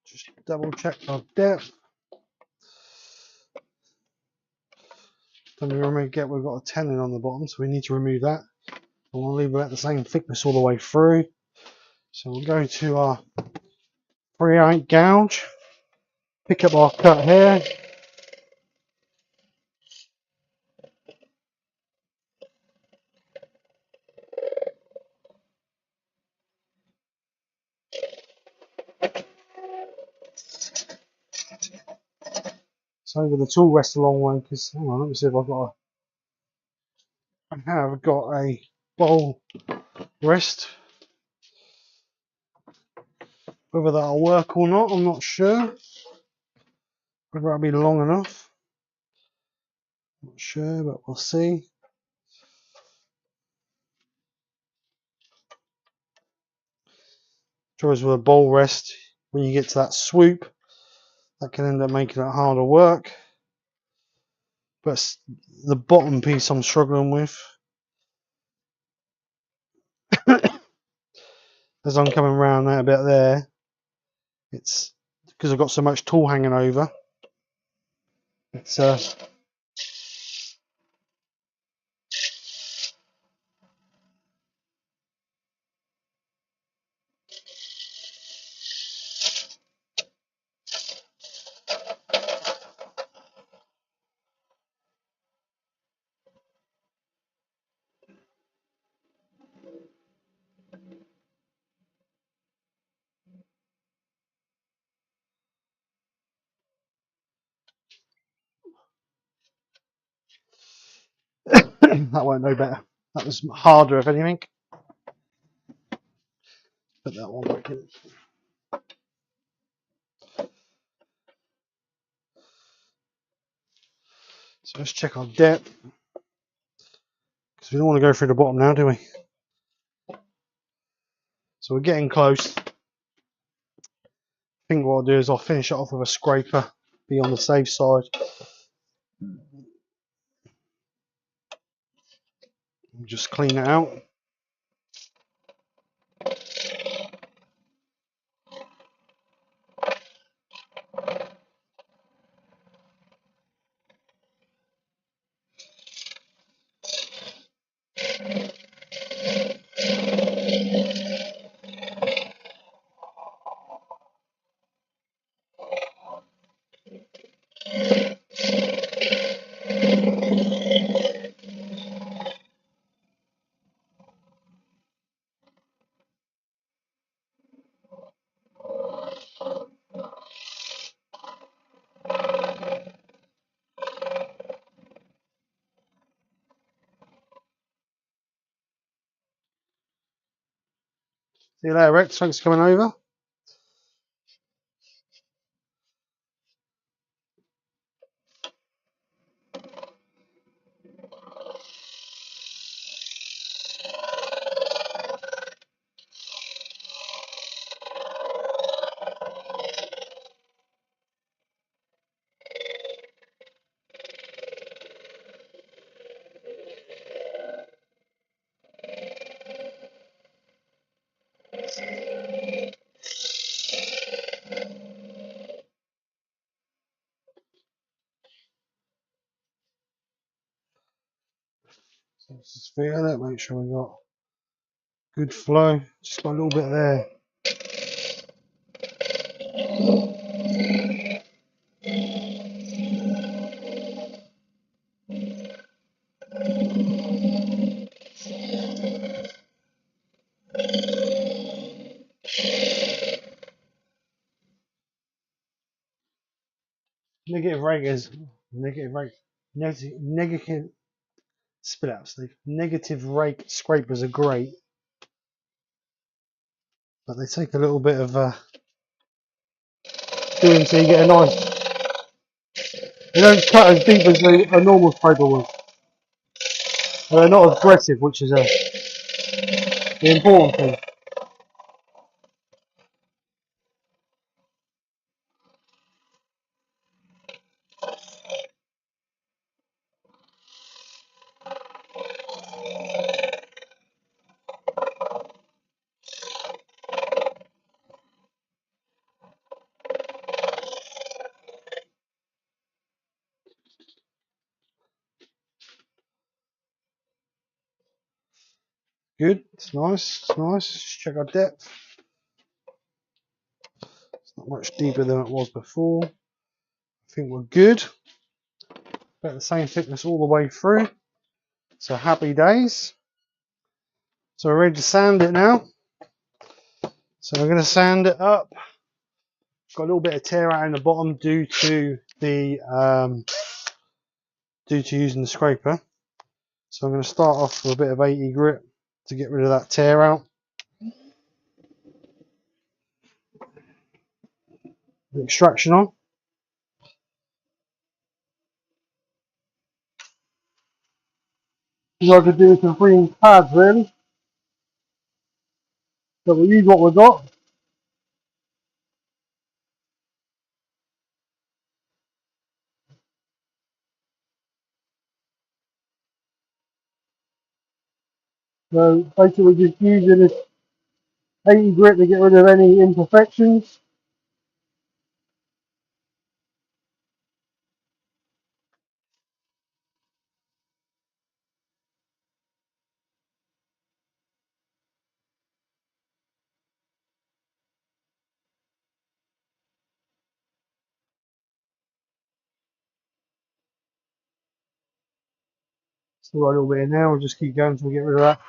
Just double check our depth. Then we've got a tenon on the bottom, so we need to remove that. And we'll leave it the same thickness all the way through. So we'll go to our 3/8 gouge, pick up our cut here. So over the tool rest a long way, because hang on, let me see if I have got a bowl rest. Whether that'll work or not, I'm not sure. Whether that'll be long enough, not sure, but we'll see. Trouble with a bowl rest, when you get to that swoop, that can end up making it harder work. But the bottom piece I'm struggling with. As I'm coming around that bit there, it's because I've got so much tool hanging over. It's that won't no better. That was harder, if anything. Put that one back in. So let's check our depth, because we don't want to go through the bottom now, do we? So we're getting close. I think what I'll do is I'll finish it off with a scraper, be on the safe side. Just clean it out. See you later, Rex. Thanks for coming over. So let's just feel it, make sure we got good flow. Just got a little bit there. Negative rate is negative rate. Negative. Spit out, Steve. Negative rate scrapers are great, but they take a little bit of doing so you get a nice. They don't cut as deep as a normal scraper will. They're not aggressive, which is the important thing. Good, it's nice, it's nice. Just check our depth. It's not much deeper than it was before. I think we're good. About the same thickness all the way through. So happy days. So we're ready to sand it now. So we're going to sand it up. Got a little bit of tear out in the bottom due to the using the scraper. So I'm going to start off with a bit of 80 grit to get rid of that tear out. The extraction on. All I could do is some freeing pads really. So we'll use what we've got. So basically we're just using this 80 grit to get rid of any imperfections. Still got a little bit in there, we'll just keep going until we get rid of that.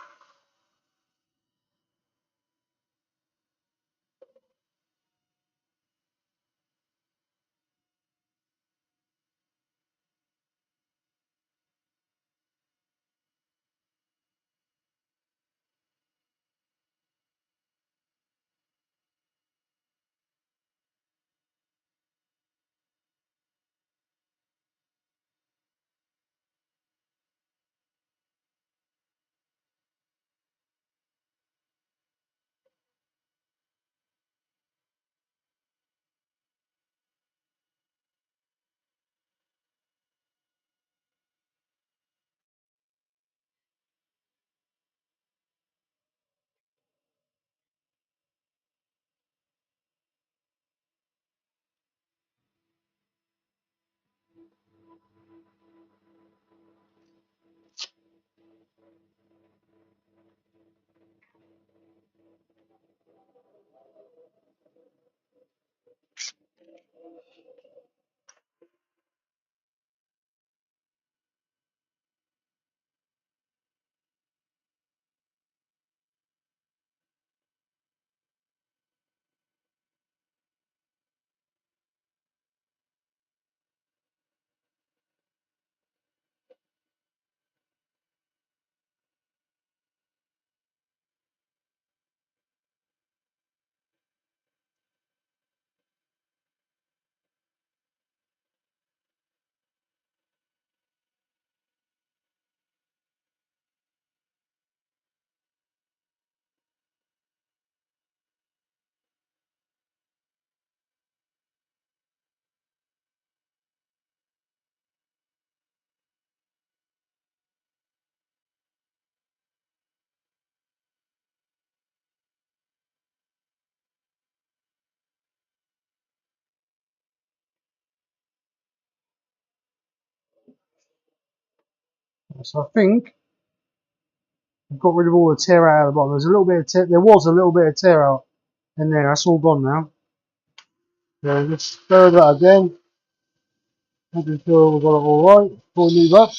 So I think I've got rid of all the tear out of the bottom. There's a little bit of tear, there was a little bit of tear out in there, that's all gone now. So let's stir that again. Making sure we've got it alright before we move up.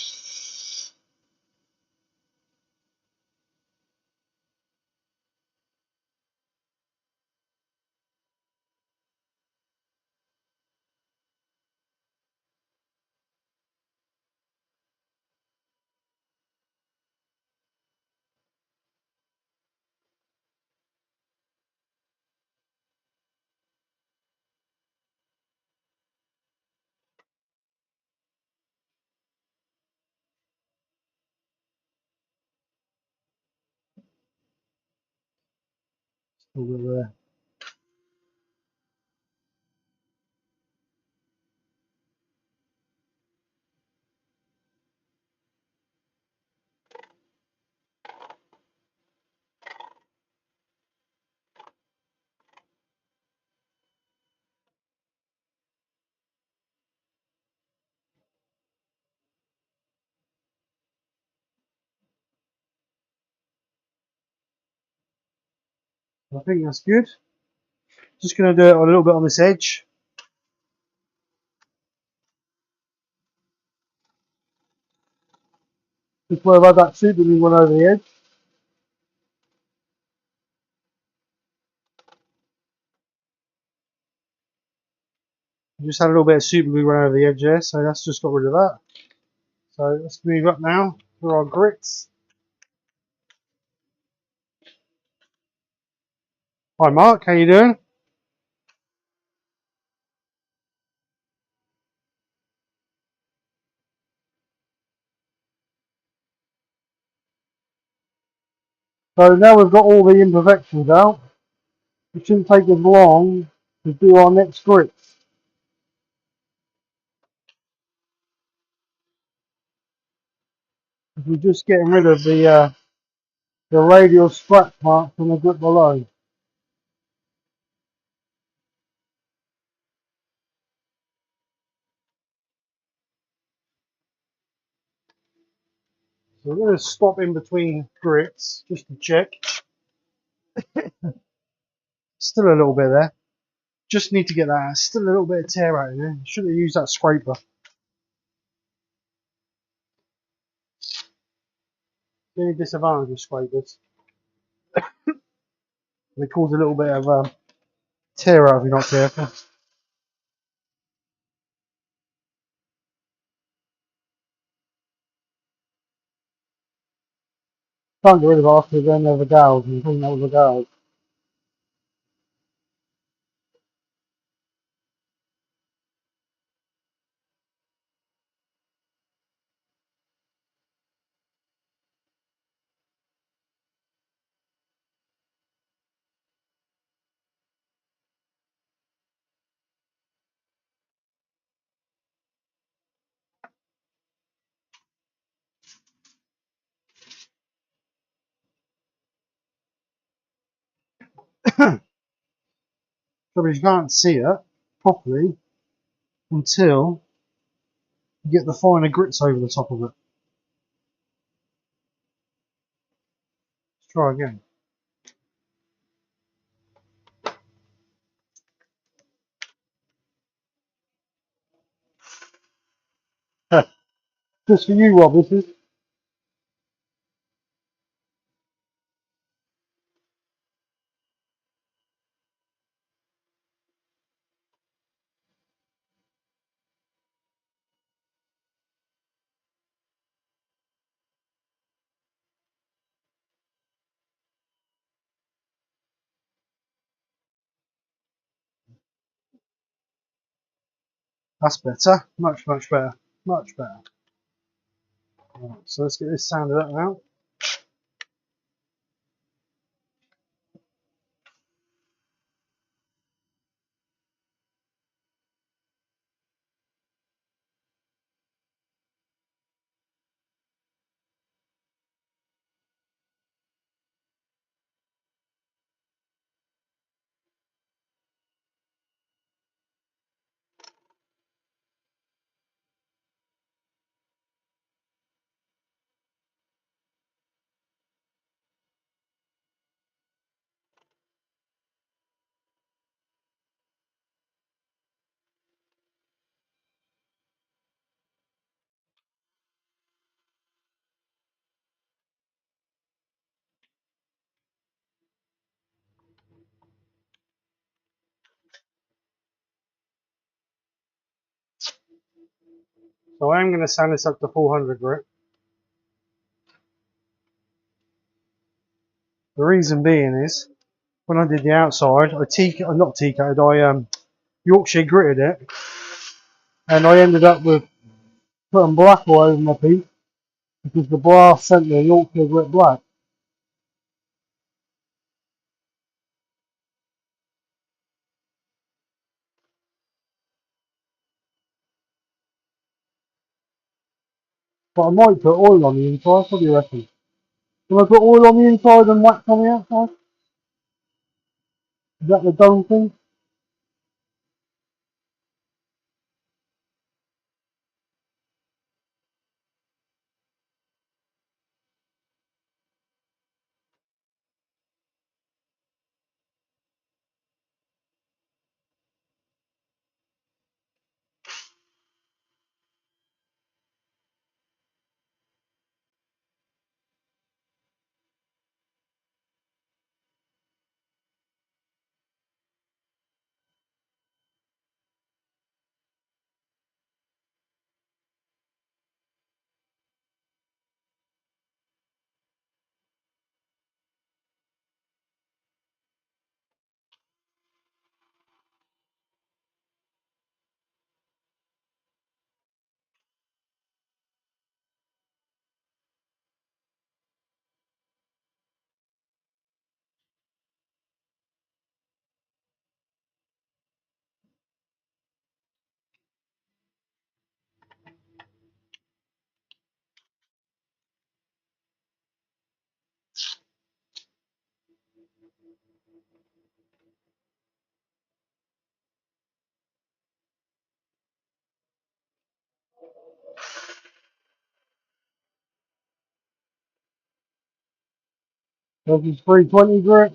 Still got there. I think that's good. Just going to do it a little bit on this edge. Just where I've had that super glue one over the edge. Just had a little bit of super glue run over the edge there, so that's just got rid of that. So let's move up now for our grits. Hi Mark, how you doing? So now we've got all the imperfections out, it shouldn't take us long to do our next grits. We're just getting rid of the radial scratch marks on the grip below. So we're going to stop in between grits just to check. Still a little bit there. Just need to get that. Still a little bit of tear out in there. Should have used that scraper. The only disadvantage with scrapers, they cause a little bit of tear out if you're not careful. Can't get rid of it after then they're the gouge and clean that with the gouge. So you can't see it properly until you get the finer grits over the top of it. Let's try again. Just for you, Rob, this is. That's better. Much, much better. Much better. Right, so let's get this sanded up now. So I am going to sand this up to 400 grit. The reason being is, when I did the outside, not TK'd, I Yorkshire gritted it, and I ended up with putting black all over my piece because the brass sent the Yorkshire grit black. But I might put oil on the inside. What do you reckon? Can I put oil on the inside and wax on the outside? Is that the dome thing? This is 320 grit.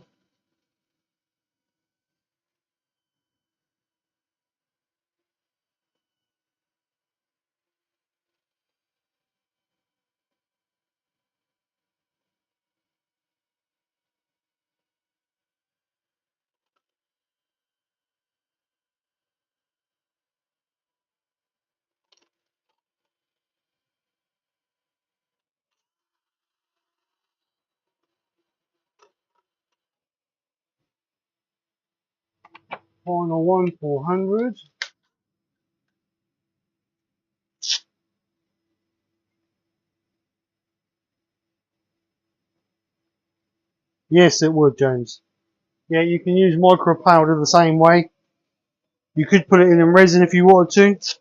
Final one, 400. Yes, it would, James. Yeah, you can use micro powder the same way. You could put it in resin if you wanted to,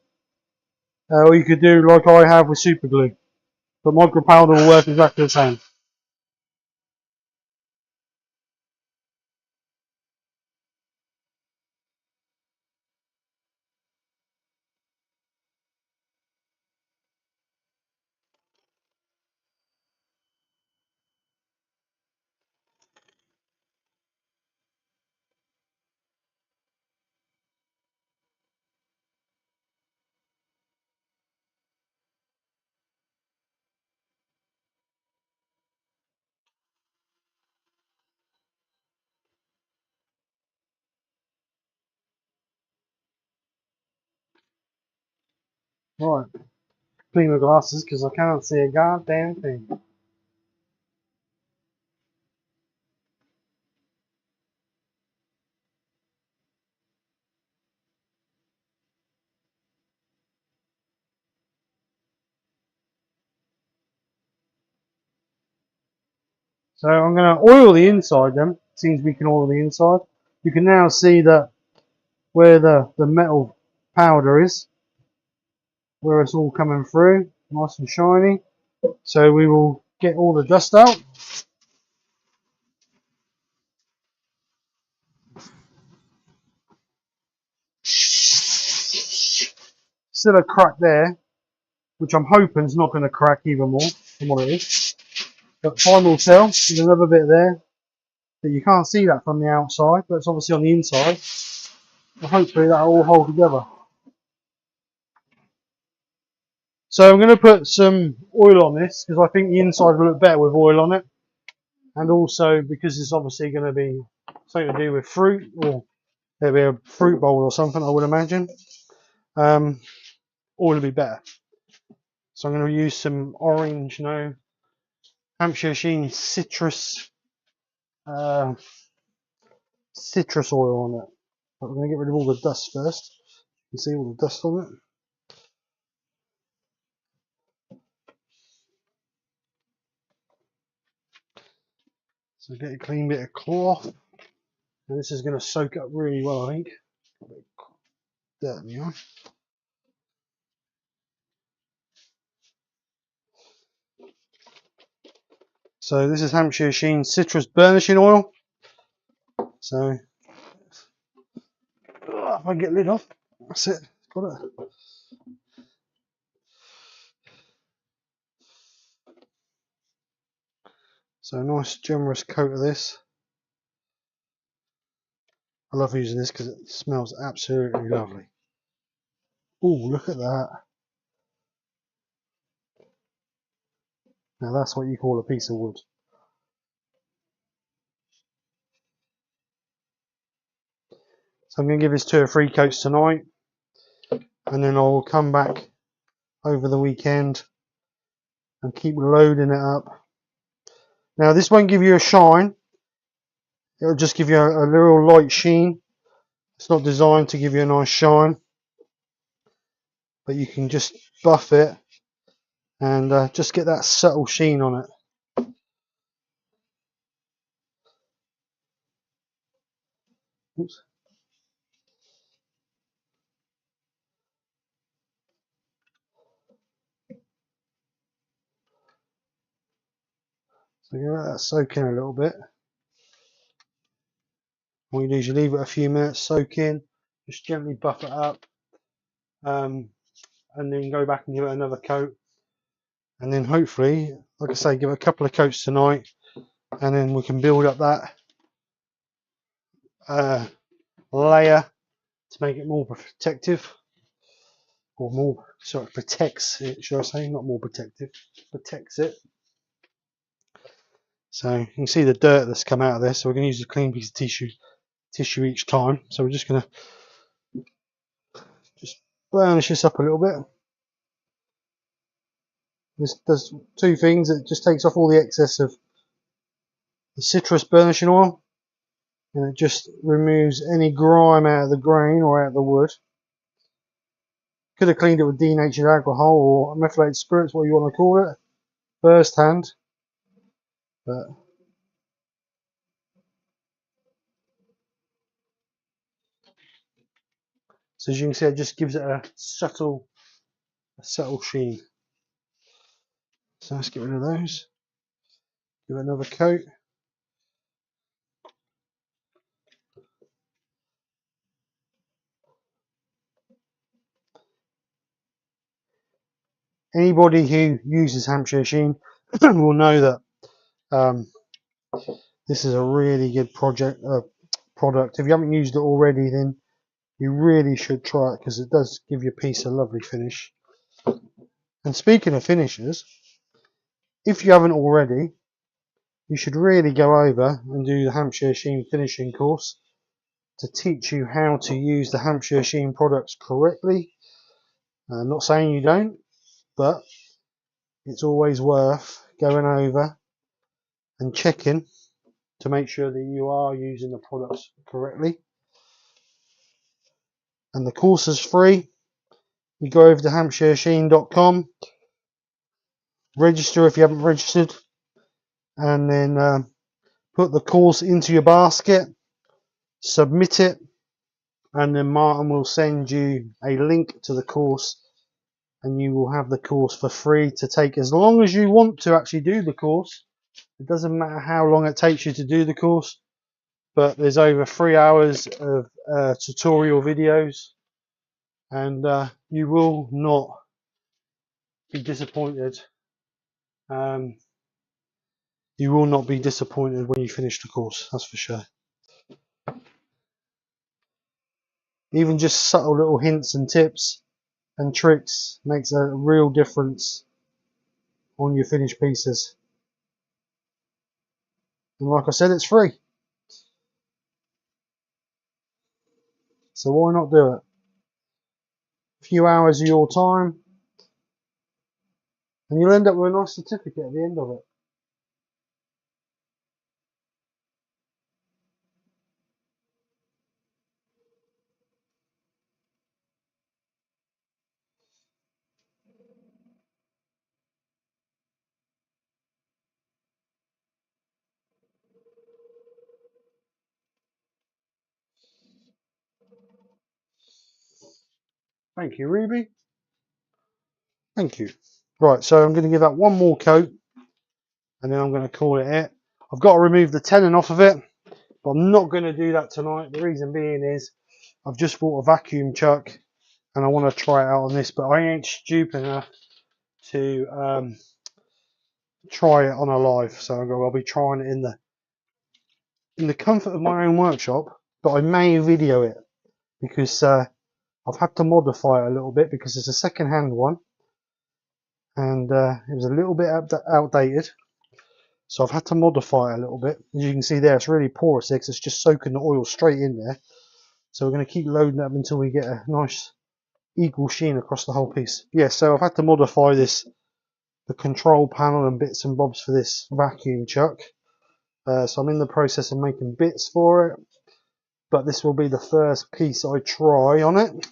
or you could do like I have with super glue. But micro powder will work exactly the same. Right, clean my glasses because I can't see a goddamn thing. So I'm going to oil the inside then. Seems we can oil the inside. You can now see that where the metal powder is, where it's all coming through, nice and shiny. So we will get all the dust out. Still a crack there, which I'm hoping is not going to crack even more than what it is. But time will tell. There's another bit there that you can't see that from the outside, but it's obviously on the inside. So hopefully that'll all hold together. So I'm going to put some oil on this because I think the inside will look better with oil on it. And also because it's obviously going to be something to do with fruit, or there'll be a fruit bowl or something, I would imagine. Oil will be better. So I'm going to use some orange, Hampshire Sheens uh, citrus oil on it. But we're going to get rid of all the dust first. You can see all the dust on it. So get a clean bit of cloth. And this is going to soak up really well, I think. There we are. So this is Hampshire Sheens citrus burnishing oil. So if I get lid off, that's it. Got it. So a nice generous coat of this. I love using this because it smells absolutely lovely. Oh, look at that. Now that's what you call a piece of wood. So I'm going to give this 2 or 3 coats tonight, and then I'll come back over the weekend and keep loading it up. Now this won't give you a shine, it'll just give you a little light sheen. It's not designed to give you a nice shine, but you can just buff it and just get that subtle sheen on it. Oops. So you let that soak in a little bit. What you do is you leave it a few minutes, soak in, just gently buff it up, and then go back and give it another coat. And then hopefully, like I say, give it a couple of coats tonight, and then we can build up that layer to make it more protective, or more, sorry, protects it, should I say, not more protective, protects it. So you can see the dirt that's come out of this, so we're going to use a clean piece of tissue each time. So we're just going to just burnish this up a little bit. This does two things: it just takes off all the excess of the citrus burnishing oil, and it just removes any grime out of the grain or out of the wood. Could have cleaned it with denatured alcohol or methylated spirits, what you want to call it, first hand, but so as you can see, it just gives it a subtle sheen. So let's get rid of those. Give it another coat. Anybody who uses Hampshire Sheen will know that this is a really good product. If you haven't used it already, then you really should try it, because it does give your piece a lovely finish. And speaking of finishes, if you haven't already, you should really go over and do the Hampshire Sheen finishing course to teach you how to use the Hampshire Sheen products correctly. I'm not saying you don't, but it's always worth going over and checking to make sure that you are using the products correctly. And the course is free. You go over to hampshiresheen.com, register if you haven't registered, and then put the course into your basket, submit it, and then Martin will send you a link to the course, and you will have the course for free to take as long as you want to actually do the course. It doesn't matter how long it takes you to do the course, but there's over 3 hours of tutorial videos, and you will not be disappointed. You will not be disappointed when you finish the course, that's for sure. Even just subtle little hints and tips and tricks makes a real difference on your finished pieces. And like I said, it's free. So why not do it? A few hours of your time, and you'll end up with a nice certificate at the end of it. Thank you, Ruby. Thank you. Right, so I'm going to give that one more coat, and then I'm going to call it it. I've got to remove the tenon off of it, but I'm not going to do that tonight. The reason being is I've just bought a vacuum chuck, and I want to try it out on this, but I ain't stupid enough to try it on a live. So I'll be trying it in the comfort of my own workshop, but I may video it, because I've had to modify it a little bit, because it's a second-hand one, and it was a little bit outdated, so I've had to modify it a little bit. As you can see there, it's really porous because it's just soaking the oil straight in there. So we're going to keep loading up until we get a nice equal sheen across the whole piece. Yeah, so I've had to modify the control panel and bits and bobs for this vacuum chuck. So I'm in the process of making bits for it, but this will be the first piece I try on it.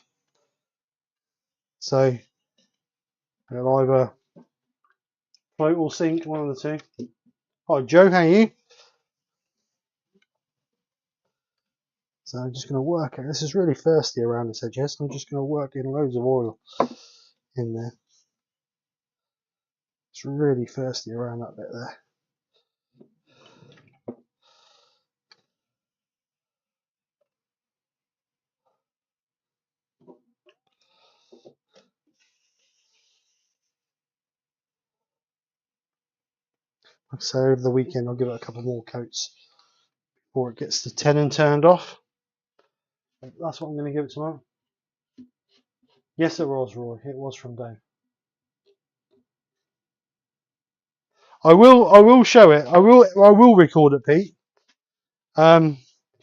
So it'll either float or sink, one of the two. Hi Joe, how are you? So I'm just going to work it. This is really thirsty around this edge, so I'm just going to work in loads of oil in there. It's really thirsty around that bit there. So over the weekend I'll give it a couple more coats before it gets the tenon turned off. That's what I'm going to give it tomorrow. Yes, it was, Roy. It was from Dave. I will show it. I will record it, Pete.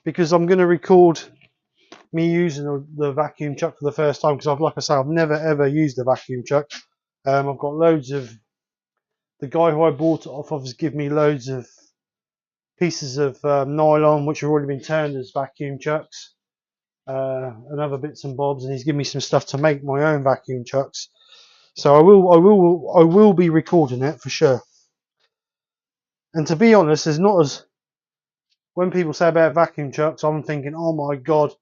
Because I'm going to record me using the vacuum chuck for the first time. Because like I say, I've never ever used a vacuum chuck. I've got loads of. The guy who I bought it off of has given me loads of pieces of nylon which have already been turned as vacuum chucks. And other bits and bobs, and he's given me some stuff to make my own vacuum chucks. So I will be recording it for sure. And to be honest, there's not as when people say about vacuum chucks, I'm thinking, oh my god,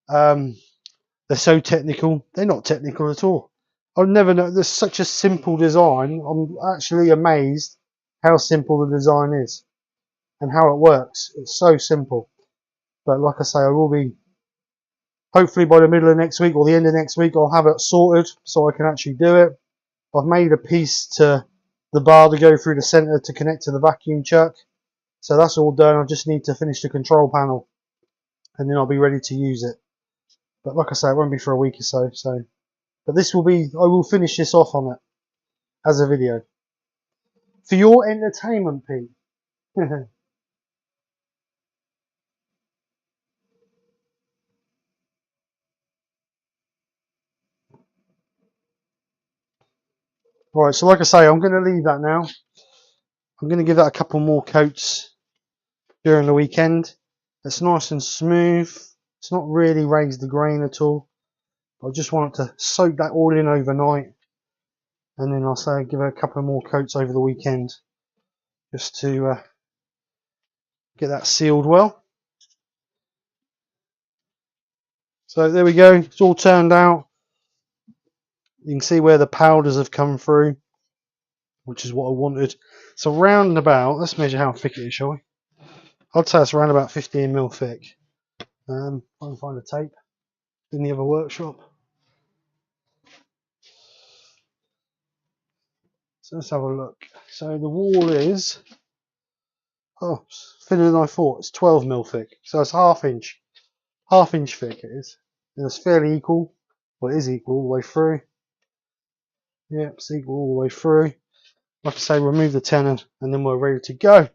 they're so technical. They're not technical at all. I've never known. There's such a simple design. I'm actually amazed how simple the design is and how it works. It's so simple. But like I say, I will be. Hopefully by the middle of next week or the end of next week, I'll have it sorted so I can actually do it. I've made a piece to the bar to go through the centre to connect to the vacuum chuck. So that's all done. I just need to finish the control panel and then I'll be ready to use it. But like I say, it won't be for a week or so. But this will be, I will finish this off on it as a video. For your entertainment, Pete. Right, so like I say, I'm going to leave that now. I'm going to give that a couple more coats during the weekend. It's nice and smooth. It's not really raised the grain at all. I just want it to soak that all in overnight. And then I'll say give it a couple more coats over the weekend. Just to get that sealed well. So there we go. It's all turned out. You can see where the powders have come through, which is what I wanted. So round and about, let's measure how thick it is, shall we? I'd say it's around about 15mm thick. I can find the tape in the other workshop. So let's have a look. So the wall is thinner than I thought. It's 12mm thick. So it's half inch thick it is. And it's fairly equal. Well, it is equal all the way through. Yep, it's equal all the way through. Like I say, remove the tenon and then we're ready to go.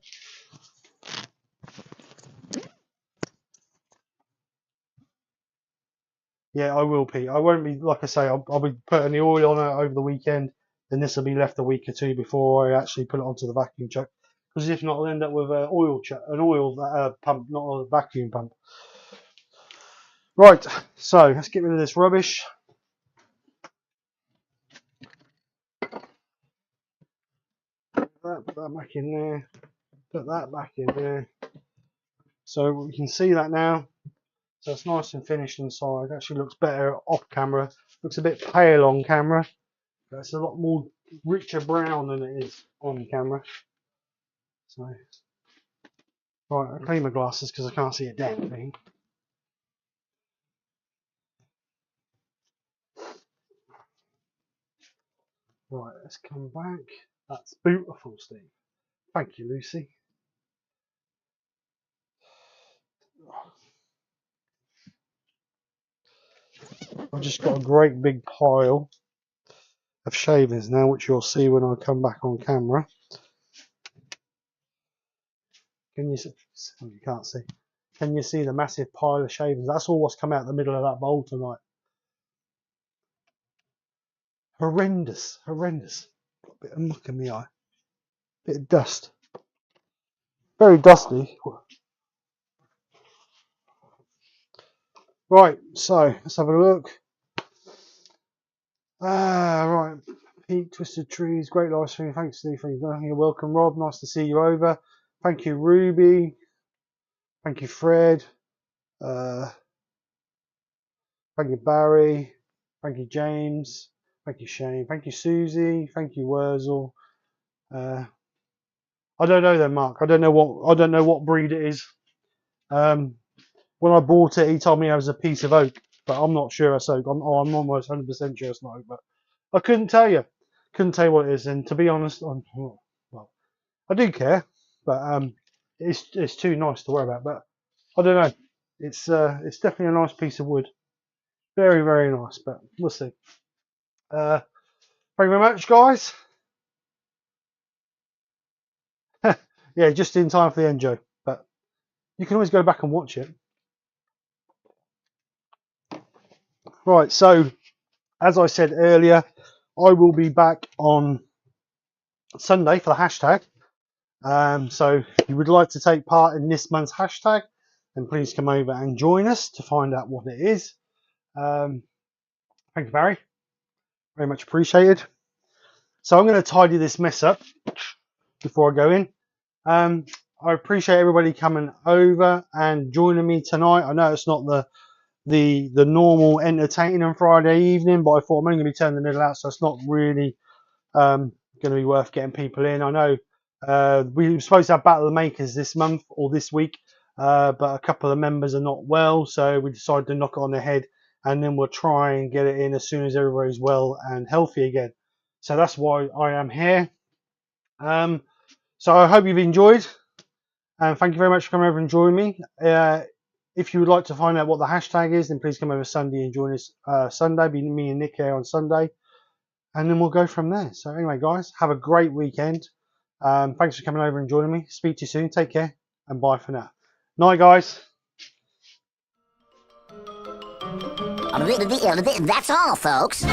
Yeah, I will, Pete. I won't be, like I say, I'll be putting the oil on it over the weekend. Then this will be left a week or two before I actually put it onto the vacuum chuck. Because if not, I'll end up with an oil pump, not a vacuum pump. Right, so let's get rid of this rubbish. Put that back in there. Put that back in there. So we can see that now. So it's nice and finished inside. It actually looks better off camera. Looks a bit pale on camera. But it's a lot more richer brown than it is on camera. So, right, I'll clean my glasses because I can't see a damn thing. Right, let's come back. That's beautiful, Steve. Thank you, Lucy. I've just got a great big pile of shavings now, which you'll see when I come back on camera. Can you see? Oh, you can't see. Can you see the massive pile of shavings? That's all what's come out the middle of that bowl tonight. Horrendous, horrendous. Got a bit of muck in my eye. Bit of dust. Very dusty. Right, so let's have a look. Right. Pete, Twisted Trees, great live stream. Thanks, Steve. You're welcome, Rob. Nice to see you over. Thank you, Ruby. Thank you, Fred. Thank you, Barry. Thank you, James. Thank you, Shane. Thank you, Susie. Thank you, Wurzel. I don't know then, Mark. I don't know what breed it is. When I bought it, he told me it was a piece of oak, but I'm not sure it's oak. I'm almost 100% sure it's not oak, but I couldn't tell you. Couldn't tell you what it is. And to be honest, well, I do care, but it's too nice to worry about. But I don't know. It's definitely a nice piece of wood. Very, very nice. But we'll see. Thank you very much, guys. Yeah, just in time for the end, Joe. But you can always go back and watch it. Right. So, as I said earlier, I will be back on Sunday for the hashtag. So if you would like to take part in this month's hashtag, then please come over and join us to find out what it is. Thank you, Barry. Very much appreciated. So I'm going to tidy this mess up before I go in. I appreciate everybody coming over and joining me tonight. I know it's not the normal entertaining Friday evening, but I thought I'm only going to be turning the middle out, so it's not really going to be worth getting people in. I know we were supposed to have Battle of the Makers this month or this week, but a couple of members are not well, so we decided to knock it on the head, and then we'll try and get it in as soon as everybody's well and healthy again. So that's why I am here. So I hope you've enjoyed, and thank you very much for coming over and joining me. If you would like to find out what the hashtag is, then please come over Sunday and join us Sunday. Be me and Nick here on Sunday. And then we'll go from there. So anyway, guys, have a great weekend. Thanks for coming over and joining me. Speak to you soon. Take care and bye for now. Night, guys. That's all, folks.